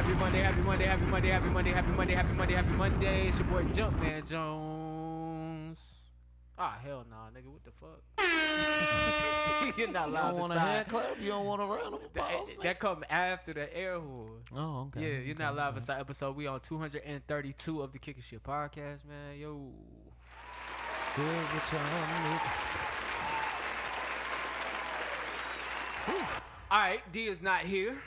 Happy Monday, happy Monday, happy Monday, happy Monday, happy Monday, happy Monday, happy Monday. It's your boy Jumpman Jones. Ah, hell nah, nigga, what the fuck? You're not allowed to You don't want a hand clap? You don't want a round of applause? That come after the air horn. Oh, okay. Yeah, you're not live inside episode. We on 232 of the Kicking Shit podcast, man. Yo. It's good with y'all niggas. All right, D is not here.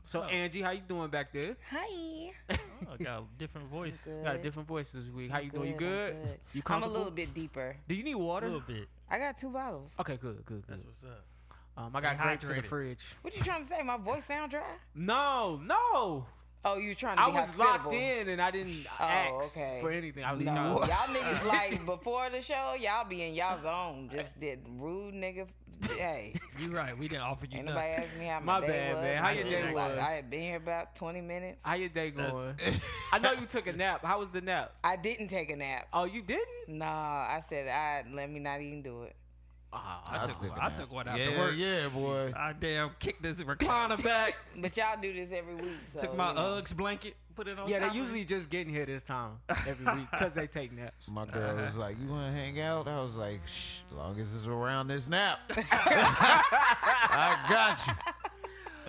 So Angie, how you doing back there? Hi. I got a different voice. Got a different voice this week. How you doing? You good? You I'm a comfortable? little bit deeper. Do you need water? A little bit. I got 2 bottles. Okay, good. That's what's up. I got grapes in the hydrated. fridge. What you trying to say? My voice sound dry? No. Oh, you trying to I be was hospitable. locked in and I didn't ask okay. for anything. I was No, kinda- y'all niggas like before the show, y'all be in y'all zone. Just did rude nigga. Hey, You right. We didn't offer you ain't nobody nothing. asked me how My my day bad, was. man. How your day was? I had been here about 20 minutes. How your day going? I know you took a nap. How was the nap? I didn't take a nap. Oh, you didn't? No, I said let me not even do it. I took one after Yeah, work. yeah, boy. I damn kicked this recliner back. But y'all do this every week. So, Took my you know. Uggs blanket, put it on. Yeah, top they of usually just getting here this time every week because they take naps. My girl was like, "You want to hang out?" I was like, "Shh, as long as it's around this nap." I got you.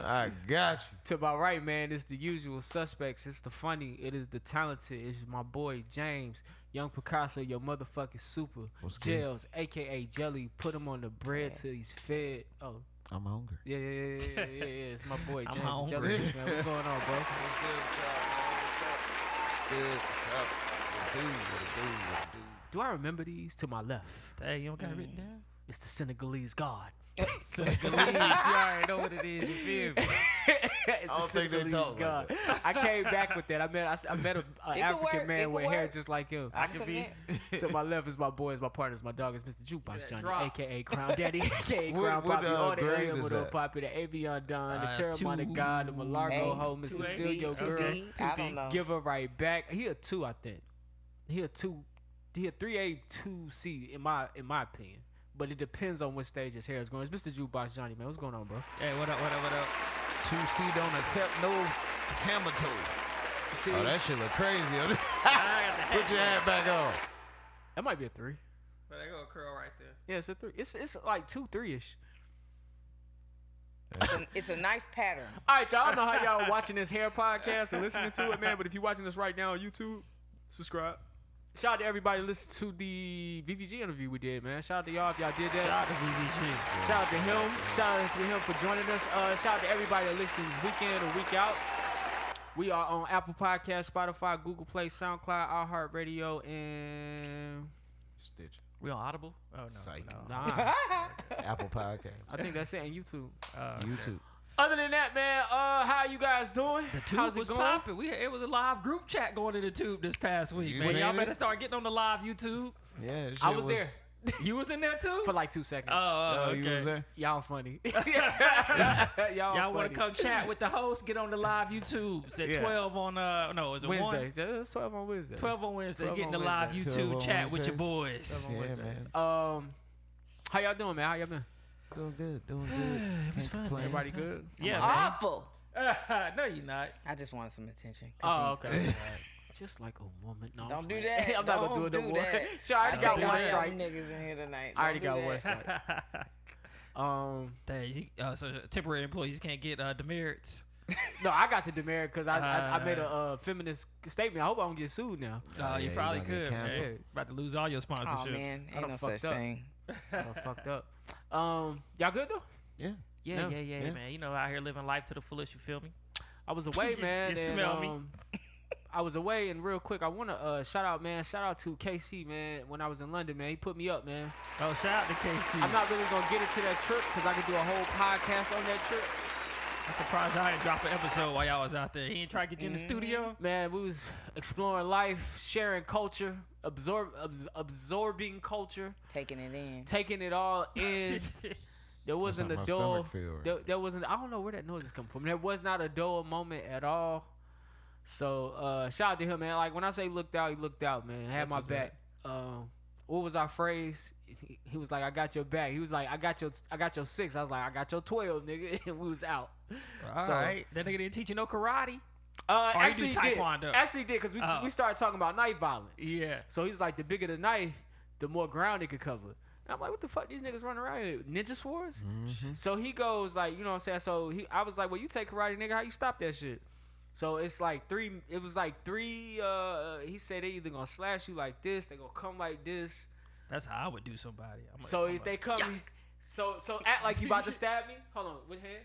I got you. To my right, man, it's the usual suspects. It's the funny. It is the talented. It's my boy James, Young Picasso, your motherfucking super. What's good? Jails, a.k.a. Jelly. Put him on the bread till he's fed. Oh, I'm hungry. yeah. It's my boy I'm James the hungry. Jellyfish, man. What's going on, bro? What's good with y'all, man? What's up? What's good? What's up? What it do? Do I remember these? To my left, Hey, you don't got it written down? it's the Senegalese God. Senegalese. You already know what it is. You feel me? It's the don't think they Senegalese talk God. like I came back with that. I met an African work. man It with could hair work. just like him. I could be. To my left is my boys, my partners, my dog is Mr. Jukebox that Johnny, drop. a.k.a. Crown Daddy, a.k.a. What- Crown what, Poppy, all the grade AM is with that? Poppy, the Avion Don, the Terramana 2. God, the Malargo Hey, Ho, Mr. 2A. Still Your Too Girl. big. I don't know. Give her right back. He a 2, I think. He a 3A, 2C in my opinion. But it depends on what stage his hair is going. It's Mr. Jukebox Johnny, man. What's going on, bro? Hey, what up? 2C don't accept no hammer toe. See, Oh, that shit look crazy. I got the Put your hat back on. that might be a 3. But I got a curl right there. Yeah, it's a 3. It's like 2, 3-ish. It's a nice pattern. All right, y'all. I don't know how y'all are watching this hair podcast and listening to it, man. But if you're watching this right now on YouTube, subscribe. Shout out to everybody listening to the VVG interview we did, man. Shout out to y'all if y'all did that. Shout out to VVG. Shout out to him. Shout out to him for joining us. Shout out to everybody that listens week in or week out. We are on Apple Podcasts, Spotify, Google Play, SoundCloud, iHeartRadio, and Stitch. We on Audible? Oh, no. Psych. No. nah. Apple Podcast. I think that's it. And YouTube. YouTube. Other than that, man, how you guys doing? The tube How's it was going? popping. It was a live group chat going to the tube this past week. You Man, y'all seen better it? start getting on the live YouTube. Yeah, this I shit was there You was in there too? for like 2 seconds. Oh, Oh, okay. you was there? Y'all funny. Y'all want to come chat with the host? Get on the live YouTube. It's at 12 on no, is it Wednesdays. Yeah, it's 12 on Wednesdays. 12 on Wednesday. 12 Get in on the live Wednesdays. 12 YouTube on chat with your Wednesdays. boys. on Yeah, Wednesdays. man. How y'all doing, man? How y'all been? Doing good. It was fun. complain. Everybody good? Yeah, Awful. man. No, you're not. I just wanted some attention. Oh, okay. Just like a woman. No, Don't do I'm that. I'm not gonna do it no more. Sure, I already got think one I strike. got niggas in here tonight. I already Don't got do one that. strike. Dang, so temporary employees can't get demerits. No, I got the demerit because I made a feminist statement. I hope I don't get sued now. Oh, you yeah, probably you gonna get could. canceled. Man. About to lose all your sponsorships. Oh man, I ain't done no fucked such up. thing. I fucked up. Y'all good though? Yeah. Yeah, Yeah. yeah, man. You know, out here living life to the fullest. You feel me? I was away, man. You smell me. I was away, and real quick, I want to shout out to KC, man. When I was in London, man, he put me up, man. Oh, shout out to KC. I'm not really gonna get into that trip because I could do a whole podcast on that trip. I'm surprised I didn't drop an episode while y'all was out there. He ain't try to get you in the studio. Man, we was exploring life, sharing culture, absorbing culture, Taking it in. taking it all in. There wasn't a That's how my dull. stomach feel, right? There wasn't. I don't know where that noise is coming from. There was not a dull moment at all. So shout out to him, man. Like when I say looked out, he looked out, man. Had That's my what's back. What was our phrase? He was like, "I got your back." He was like, I got your 6. I was like, "I got your 12, nigga." And we was out. All So- right. That nigga didn't teach you no karate. Actually he do taekwondo? Actually did because we started talking about knife violence. Yeah. So he was like, the bigger the knife, the more ground it could cover. And I'm like, what the fuck these niggas running around here? Ninja swords? Mm-hmm. So he goes like, you know what I'm saying? So I was like, well, you take karate, nigga. How you stop that shit? So it's like three. It was like three. He said they either gonna slash you like this, they gonna come like this. That's how I would do somebody. So if they come, so act like you about to stab me. Hold on, with hand.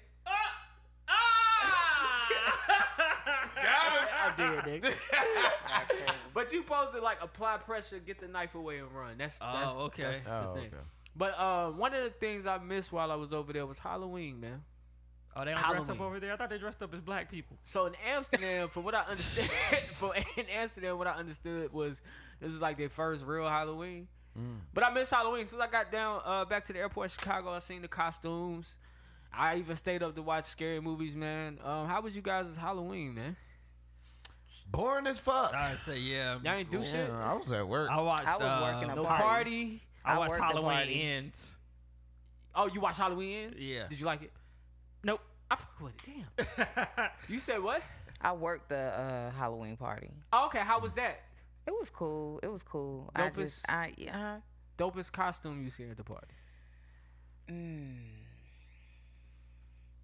Got him. I did, nigga. But you supposed to like apply pressure, get the knife away, and run. That's the thing. Okay. But one of the things I missed while I was over there was Halloween, man. Oh, they don't dress up over there? I thought they dressed up as black people. So in Amsterdam, from what I understand, what I understood was this is like their first real Halloween. But I miss Halloween. As soon as I got down back to the airport in Chicago, I seen the costumes. I even stayed up to watch scary movies, man. How was you guys' Halloween, man? Boring as fuck. I say, yeah. Y'all ain't do shit? I was at work. I was working a No party. party. I watched worked the Halloween party. Ends. Oh, you watched Halloween End? Yeah. Did you like it? Nope. I fuck with it. Damn. You said what? I worked the Halloween party. Oh, okay. How was that? It was cool. Dopest? Yeah. Dopest costume you seen at the party?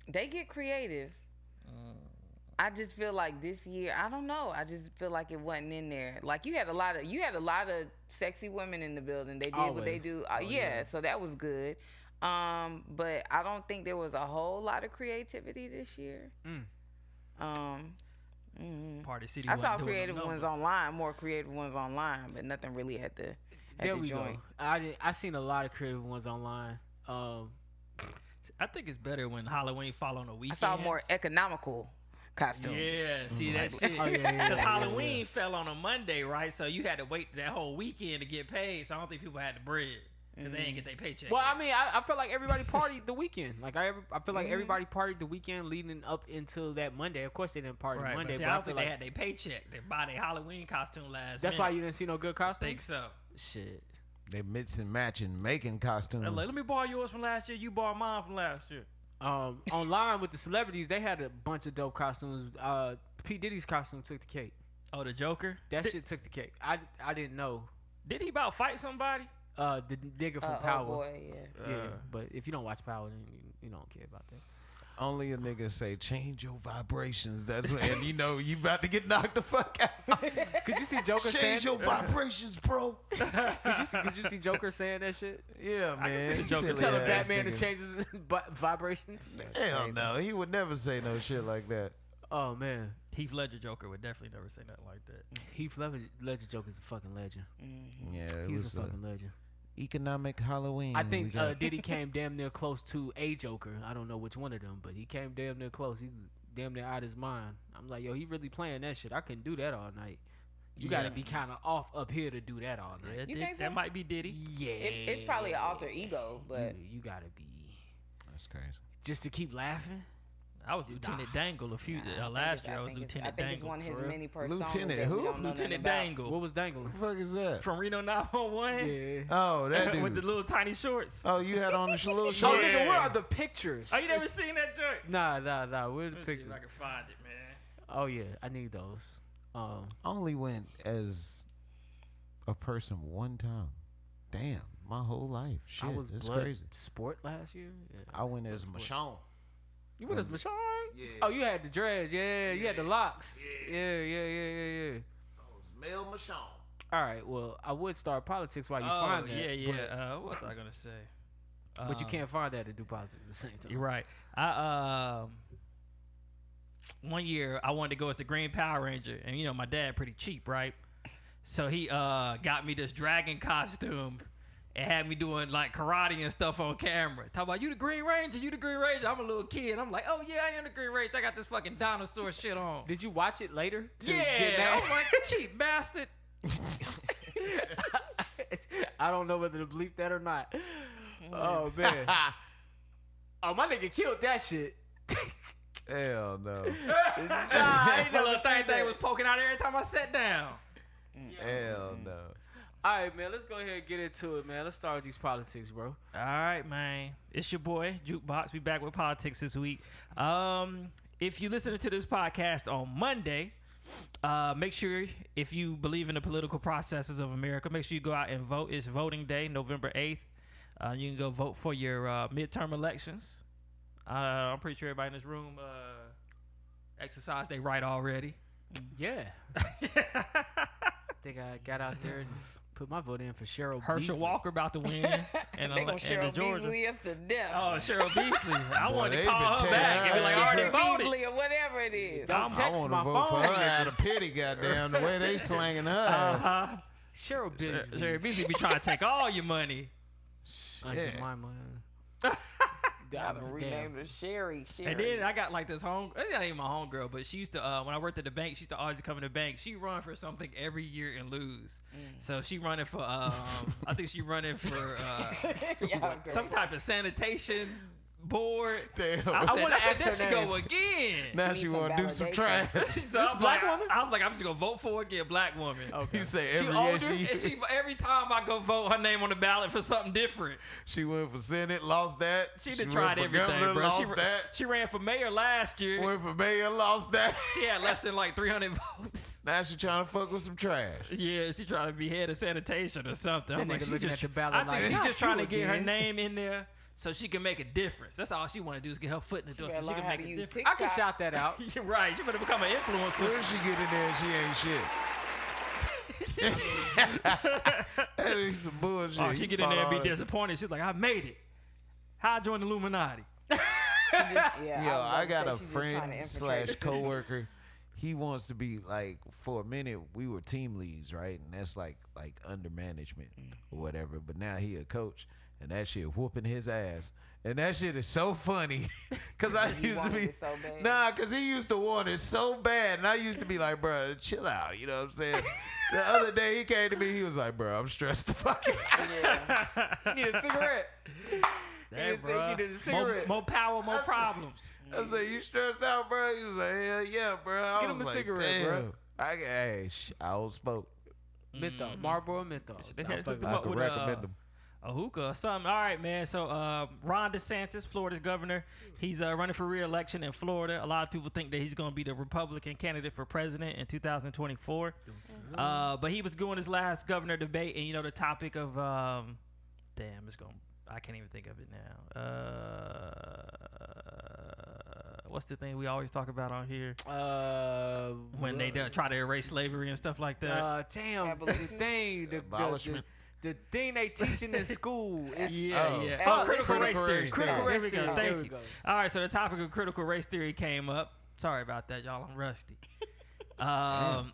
They get creative. I just feel like this year, I don't know. I just feel like it wasn't in there. Like you had a lot of sexy women in the building. They did what they Always. do. Yeah, so that was good. But I don't think there was a whole lot of creativity this year. Party City. I saw wasn't doing creative no ones numbers. online, more creative ones online, but nothing really at the There we joint. go. I seen a lot of creative ones online. I think it's better when Halloween fall on a I weekend. saw more economical costumes. Yeah, see that shit. Oh, yeah, Because Halloween fell on a Monday, right? So you had to wait that whole weekend to get paid. So I don't think people had the bread because they didn't get their paycheck. Well, yet. I mean, I feel like everybody partied the weekend. Like I feel like everybody partied the weekend leading up until that Monday. Of course, they didn't party right, Monday, but see, but I I don't feel think they like had their paycheck. They buy their Halloween costume last that's minute. why you didn't see no good I costumes. think so. Shit. They mix and match and making costumes. Like, let me borrow yours from last year. You borrow mine from last year. Online with the celebrities, they had a bunch of dope costumes. P. Diddy's costume took the cake. Oh, the Joker? That shit took the cake. I didn't know. Did he about fight somebody? The nigga from Power. Oh boy, yeah. Yeah, but if you don't watch Power, then you don't care about that. Only a nigga say change your vibrations. That's when, and you know you about to get knocked the fuck out. Could you see Joker saying? Change your vibrations, bro. Could you see Joker saying that shit? Yeah, man. see the Joker Silly Telling ass Batman nigga. to change his vibrations. Hell no, he would never say no shit like that. Oh man, Heath Ledger Joker would definitely never say nothing like that. Heath Ledger Joker's a fucking legend. Yeah, it He's was a fucking legend. economic Halloween. I think we got. Diddy came damn near close to a Joker. I don't know which one of them, but he came damn near close. He was damn near out his mind. I'm like, yo, he really playing that shit. I couldn't do that all night. You gotta be kind of off up here to do that all night. Yeah, You think so? that might be Diddy. Yeah, It's probably an alter ego, but you gotta be That's crazy. just to keep laughing. I was Lieutenant Dangle last year. I was Lieutenant I think it's Dangle. one of his For real? many personas. Lieutenant that we who? don't know nothing Lieutenant about. Dangle What was dangling? What the fuck is that? from Reno 911. Yeah. Oh, that dude. With the little tiny shorts. Oh, you had on the little Oh, shorts? nigga, where are the pictures? Oh, you never seen that joint? Nah. Where are the Let me see pictures? if I can find it, man. Oh yeah, I need those. Only went as a person one time. Damn, my whole life. Shit, I was it's blood crazy. sport last year. Yeah. I went as Michonne. You went as Michonne? Yeah. Oh, you had the dreads. Yeah, you had the locks. Yeah. I was Mel Michonne. All right. Well, I would start politics while you Oh, find that. yeah. What was I gonna say? But you can't find that to do politics at the same time. You're right. I one year I wanted to go as the Green Power Ranger, and you know my dad pretty cheap, right? So he got me this dragon costume and had me doing like karate and stuff on camera. Talk about you the Green Ranger, you the Green Ranger. I'm a little kid. I'm like, oh yeah, I am the Green Ranger. I got this fucking dinosaur shit on. Did you watch it later? To get Yeah, mad? I'm like cheap bastard. I don't know whether to bleep that or not. Oh man. Oh, my nigga killed that shit. Hell no. I ain't The little never same seen thing that. was poking out every time I sat down. Hell no. All right, man. Let's go ahead and get into it, man. Let's start with these politics, bro. All right, man. It's your boy Jukebox. We back with politics this week. if you listen to this podcast on Monday, make sure if you believe in the political processes of America, make sure you go out and vote. It's voting day, November 8th. You can go vote for your midterm elections. I'm pretty sure everybody in this room exercised their right already. Yeah. I think I got out there and put my vote in for Cheryl Herschel Beasley. Walker about to win in They gonna Cheryl Georgia. Beasley us to death. Oh, Cheryl Beasley. I wanted they to call been her back and be like, I already Cheryl voted. Beasley or whatever it is. Don't I'm- I text want my to vote for phone. her out of pity, goddamn, the way they slanging her. Cheryl Beasley. Cheryl Beasley be trying to take all your money. Auntie Yeah. Mama. Gotta rename her Sherry. And then I got like this home, it's not even my homegirl, but she used to, when I worked at the bank, she used to always come to the bank. She run for something every year and lose. So she running for, I think she running for some type of sanitation board. Damn. I said, wanna there ask her she name. go again. Now She she need want to some do some validation. trash. So I'm black like, woman? I was like, I'm just gonna vote for again, black woman. You say She every older? year And she, every time I go vote, her name on the ballot for something different. she went for Senate, lost that. She done went tried for everything, governor, bro. lost that. She ran for mayor last year. Went for mayor, lost that. She had less than like 300 votes. Now she trying to fuck with some trash. Yeah, she trying to be head of sanitation or something. That I'm like, nigga she looking just, at the ballot I think like, she's "Not just trying to you get her again." name in there so she can make a difference. That's all she want to do is get her foot in the door so better she learn can how make to a use difference. I can shout that out. You're right. She better become an Soon influencer. as she get in there and she ain't shit. That is some bullshit. Oh, she He get in fought there and all be that. disappointed. She's like, I made it. How I joined the Illuminati? Yeah, Yo, I was got about a to say, she's just trying friend to infiltrate slash the system. coworker. He wants to be like, for a minute we were team leads, right? And that's like under management or whatever. But now he a coach, and that shit whooping his ass. And that shit is so funny, cause I He used to wanted be it so bad. nah, cause he used to want it so bad, and I used to be like, bro, chill out, you know what I'm saying? The other day he came to me, he was like, bro, I'm stressed the fuck out. Yeah. You need a cigarette. Damn, He said he needed a more, cigarette. more power, more problems. I said, you stressed out, bro? He was like, hell yeah, bro. I Get was him a like, cigarette, damn. bro. I outspoke. Menthol. Marlboro menthol. They Nah, had fuck hooked it. him I up could with recommend them. a hookah or something. All right, man. So Ron DeSantis, Florida's governor, he's running for re-election in Florida. A lot of people think that he's going to be the Republican candidate for president in 2024. But he was doing his last governor debate, and you know the topic of damn, it's going. I can't even think of it now. What's the thing we always talk about on here when they try to erase slavery and stuff like that? Damn, the Abolition. thing, Abolishment. the thing they teaching in school is Yeah. Oh, Critical race critical theory. race critical theory. race There we go. theory. Thank There we you. go. All right, so the topic of critical race theory came up. Sorry about that, y'all. I'm rusty.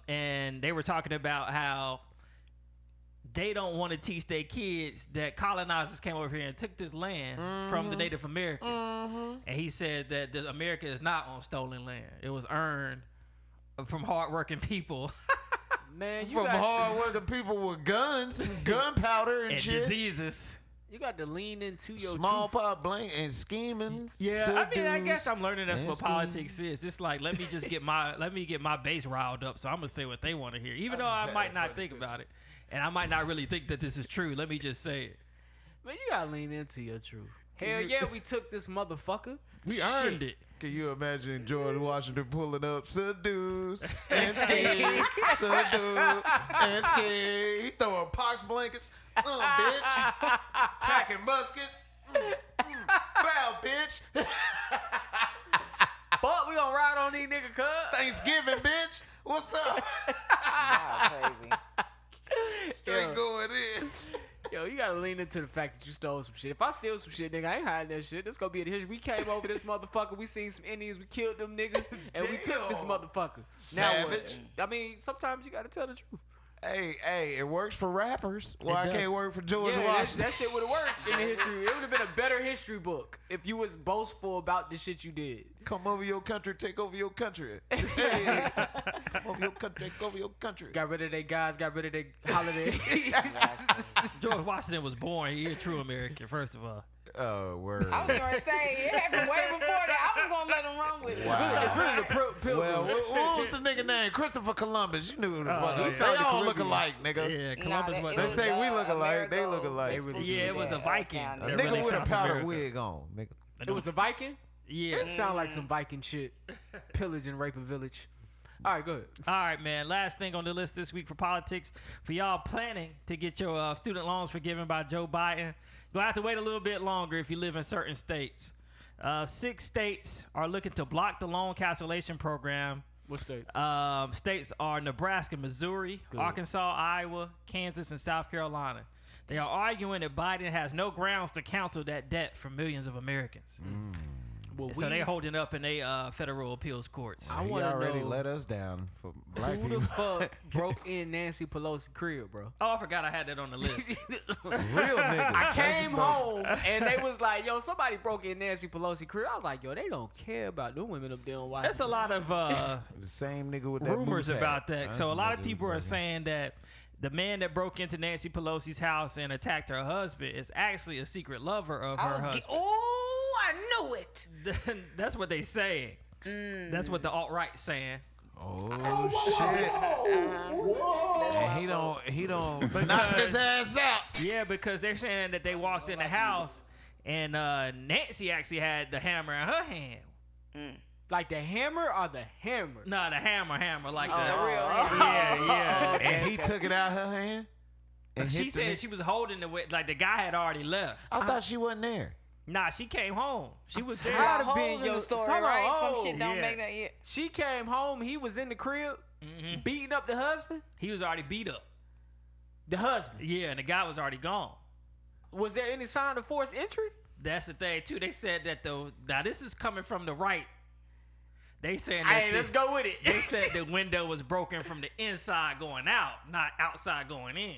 And they were talking about how they don't want to teach their kids that colonizers came over here and took this land from the Native Americans. And he said that America is not on stolen land. It was earned from hardworking people Man, you From got hard-working people with guns, gunpowder and and shit. diseases. you got to lean into your truth. Smallpox, blank, and scheming. Yeah, I mean, I seduce, guess I'm learning that's and what scheme. politics is. It's like let me just get my base riled up, so I'm gonna say what they want to hear, even though I might not think about it, and I might not really think that this is true. Let me just say it. Man, you got to lean into your truth. Hell yeah, we took this motherfucker. We earned it. Can you imagine George Washington pulling up, seduce and scheme, seduce and scheme? He throwing pox blankets, bitch, packing muskets, bow, bitch. But we gonna ride on these nigga cuz. Thanksgiving, bitch. What's up? Y'all crazy. Straight Yeah. going in. Yo, you gotta lean into the fact that you stole some shit. If I steal some shit, nigga, I ain't hiding that shit. This gonna be in history. We came over this motherfucker. We seen some Indians. We killed them niggas, and we took this Damn. motherfucker. Savage. Now what? I mean, sometimes you gotta tell the truth. Hey, it works for rappers. Why does. can't work for George Yeah, Washington? that shit would have worked in the history. It would have been a better history book if you was boastful about the shit you did. Come over your country, take over your country. Hey, come over your country, take over your country. Got rid of their guys. Got rid of their holidays. George Washington was born. He a true American, first of all. Oh, word. I was gonna say it happened way before that. I was gonna let him run with it. Wow. It's really the pilgrims. Well, what was the nigga name? Christopher Columbus. You knew who the fuck he they found the all look Caribbean. alike, nigga. Yeah, Columbus that- was. it They was, say we look alike. Amerigo. They look alike. They really Yeah, it was a Viking. found A it. that nigga really with a found powder America. wig on, nigga. It was a Viking. Yeah. It sound like some Viking shit. Pillage and rape a village. All right, go ahead. All right, man. Last thing on the list this week for politics. For y'all planning to get your student loans forgiven by Joe Biden, gonna have to wait a little bit longer if you live in certain states. 6 states are looking to block the loan cancellation program. What state? States are Nebraska, Missouri, Arkansas, Iowa, Kansas, and South Carolina. They are arguing that Biden has no grounds to cancel that debt for millions of Americans. Well, So they're holding up in their federal appeals courts. I He want to already know let us down for black who people. the fuck broke in Nanci Pelosi crib, bro. Oh, I forgot I had that on the list. Real niggas. I came home and they was like, "Yo, somebody broke in Nancy Pelosi crib." I was like, "Yo, they don't care about them women up there on Washington." That's a lot of The same nigga with that rumors moose hat. about that. That's So a the lot of nigga people who are broke in. saying that the man that broke into Nancy Pelosi's house and attacked her husband is actually a secret lover of her husband. I knew it. That's what they saying. That's what the alt-right saying. Oh shit! And he don't knock his ass out. Yeah, because they're saying that they walked in the house and Nancy actually had the hammer in her hand. Like the hammer or the hammer? No, the hammer, like The the real yeah. And he took it out her hand. And She hit the said nigga. she was holding it with, like the guy had already left. I thought she wasn't there. Nah, she came home. She was there. tired Got of holes being in your- the story, hold on, right? oh, Some shit don't yeah. make that yet. She came home. He was in the crib, beating up the husband. He was already beat up. The husband. Yeah, and the guy was already gone. Was there any sign of forced entry? That's the thing too. They said that now this is coming from the right. They saying that Hey, let's go with it. They said the window was broken from the inside going out, not outside going in.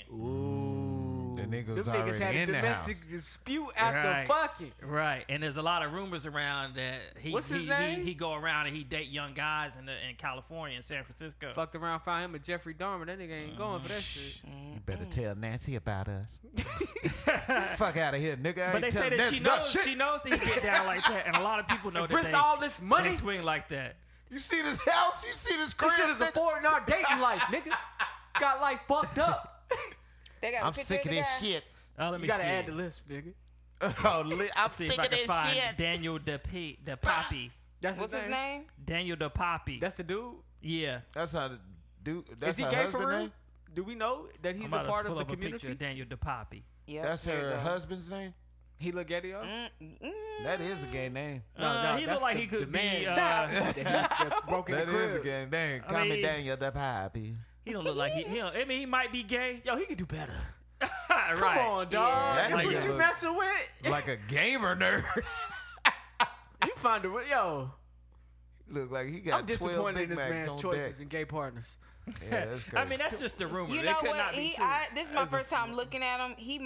The nigga was Them niggas already had a in the house. domestic dispute after Right. fucking. Right, and there's a lot of rumors around that What's his name? he go around and he date young guys in California and San Francisco. Fucked around, found him a Jeffrey Dahmer. That nigga ain't going for that shit. You better tell Nancy about us. Fuck out of here, nigga. I But ain't they say telling that Nancy about shit. she knows that he get down like that, and a lot of people know that Risk all this money. they swing like that. You see this house? You see this crib? This shit is a nigga? 4-hour dating life, nigga. Got life fucked up. They got a I'm picture sick of the this guy. shit. Let You me gotta see. add the list, nigga. I'm See if sick I of can this find shit. Daniel DePapi. That's What's his name? Daniel DePapi. That's the dude. Yeah. That's how the dude. That's Is he her gay husband for real? name? Do we know that he's I'm a about to part of pull the up a picture community? of Daniel DePapi. Yep, That's here her you go. husband's name. He look gay to y'all? That is a gay name. He that's look like the- he could the man be. that broke in That the is a crib. gay name. I Call me mean- Daniel the Poppy. He don't look like he. I mean, he might be gay. Yo, he could do better. Right. Come on, dog. Yeah, That's that what nigga you look- messing with? Like a gamer nerd. You find a yo. Look like he got I'm disappointed in 12 this Big Macs man's on choices deck. and gay partners. Yeah, that's crazy. I mean, that's just a rumor. You It know could what? not be true. This is my first time looking at him. He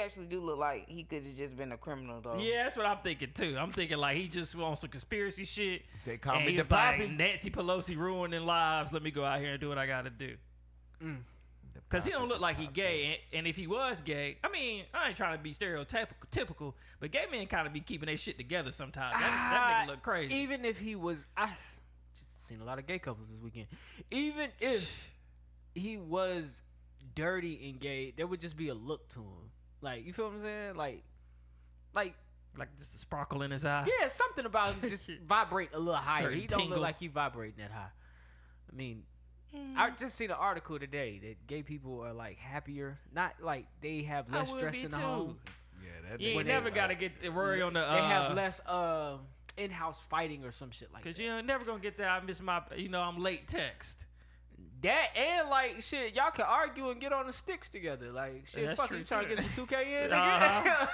actually do look like he could have just been a criminal though. Yeah, that's what I'm thinking too. I'm thinking like he just wants some conspiracy shit. They call and me he the was like, Poppy. Nancy Pelosi ruining lives. Let me go out here and do what I gotta do. Cause he don't look like he gay, and if he was gay, I mean, I ain't trying to be stereotypical, but gay men kind of be keeping their shit together sometimes. That nigga look crazy. Even if he was, I just seen a lot of gay couples this weekend. Even if he was dirty and gay, there would just be a look to him. Like, you feel what I'm saying? Like Like just a sparkle in his eye. yeah, something about him just vibrate a little higher. Certain He don't tingle. look like he vibrating that high. I mean, I just seen an article today that gay people are like happier, not like they have less I would stress be in the too. home. Yeah, that You nigga ain't they- never gotta get the worry on the. They have less in-house fighting or some shit like Cause that. you never gonna get that. I miss my. I'm late text. That and like shit, y'all can argue and get on the sticks together. Like shit, That's fuck true, you trying to too. get some 2K in, nigga.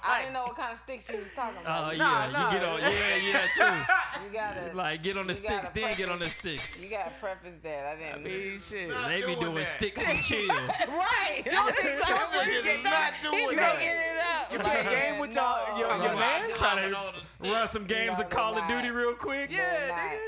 I didn't know what kind of sticks you was talking about. Yeah, nah. you get on. Yeah, true. You gotta Like get on the You sticks, gotta then get on the preface- sticks. you gotta preface that. I didn't. I mean, shit. They be doing doing that. sticks and chill. right. Niggas is not He's doing making that. it up. You can't game with your man? Trying to run some games No, of Call they're of Duty not. real quick. Yeah, not. nigga.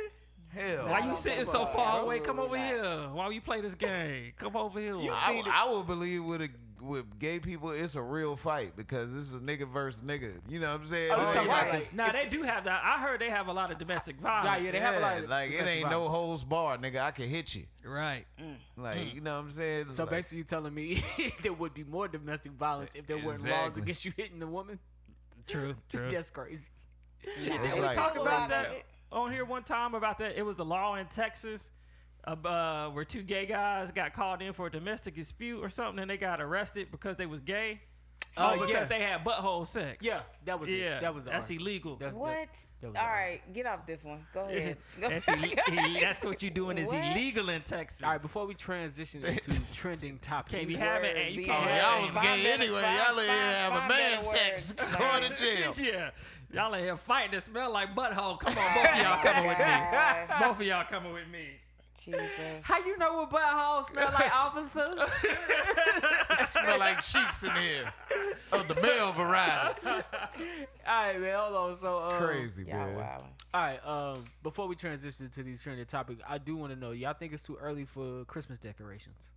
Hell. Why you don't sitting think so so. far away? Come over Absolutely here. Why you play this game? Come over here. I would believe with gay people, it's a real fight because this is a nigga versus nigga. You know what I'm saying? Oh, you Like, talking about, like, like, Nah, they do have that. I heard they have a lot of domestic violence. Yeah, they have a lot of like it domestic ain't no violence. holds bar, nigga. I can hit you. Right. Like, you know what I'm saying? So Like, basically, you telling me there would be more domestic violence if there weren't laws Exactly. against you hitting the woman? True. That's crazy. Shit, It's they were like- talking A about lot that of it. on here one time about that. It was a law in Texas where two gay guys got called in for a domestic dispute or something, and they got arrested because they was gay. Because yeah. they had butthole sex. Yeah, that was Yeah, it. That was that's ours. illegal. That- What? that was All ours. right, get off this one. Go ahead. Go That's, ahead. that's what you're doing is What? illegal in Texas. All right, before we transition into trending topics, Can't be having it. You Words, can't yeah. have Y'all was Find gay better- anyway. find- Y'all ain't find- have a find man better sex. words. Going to jail. Yeah. Y'all in here fighting that smell like butthole. Come on, both of y'all coming with me. God. Both of y'all coming with me. Jesus. how you know what butthole smell like, officer? Smell like cheeks in here. Of the male variety. All right, man, hold on. So, Crazy, Y'all man. wow. All right, before we transition to these trending topics, I do want to know, y'all think it's too early for Christmas decorations?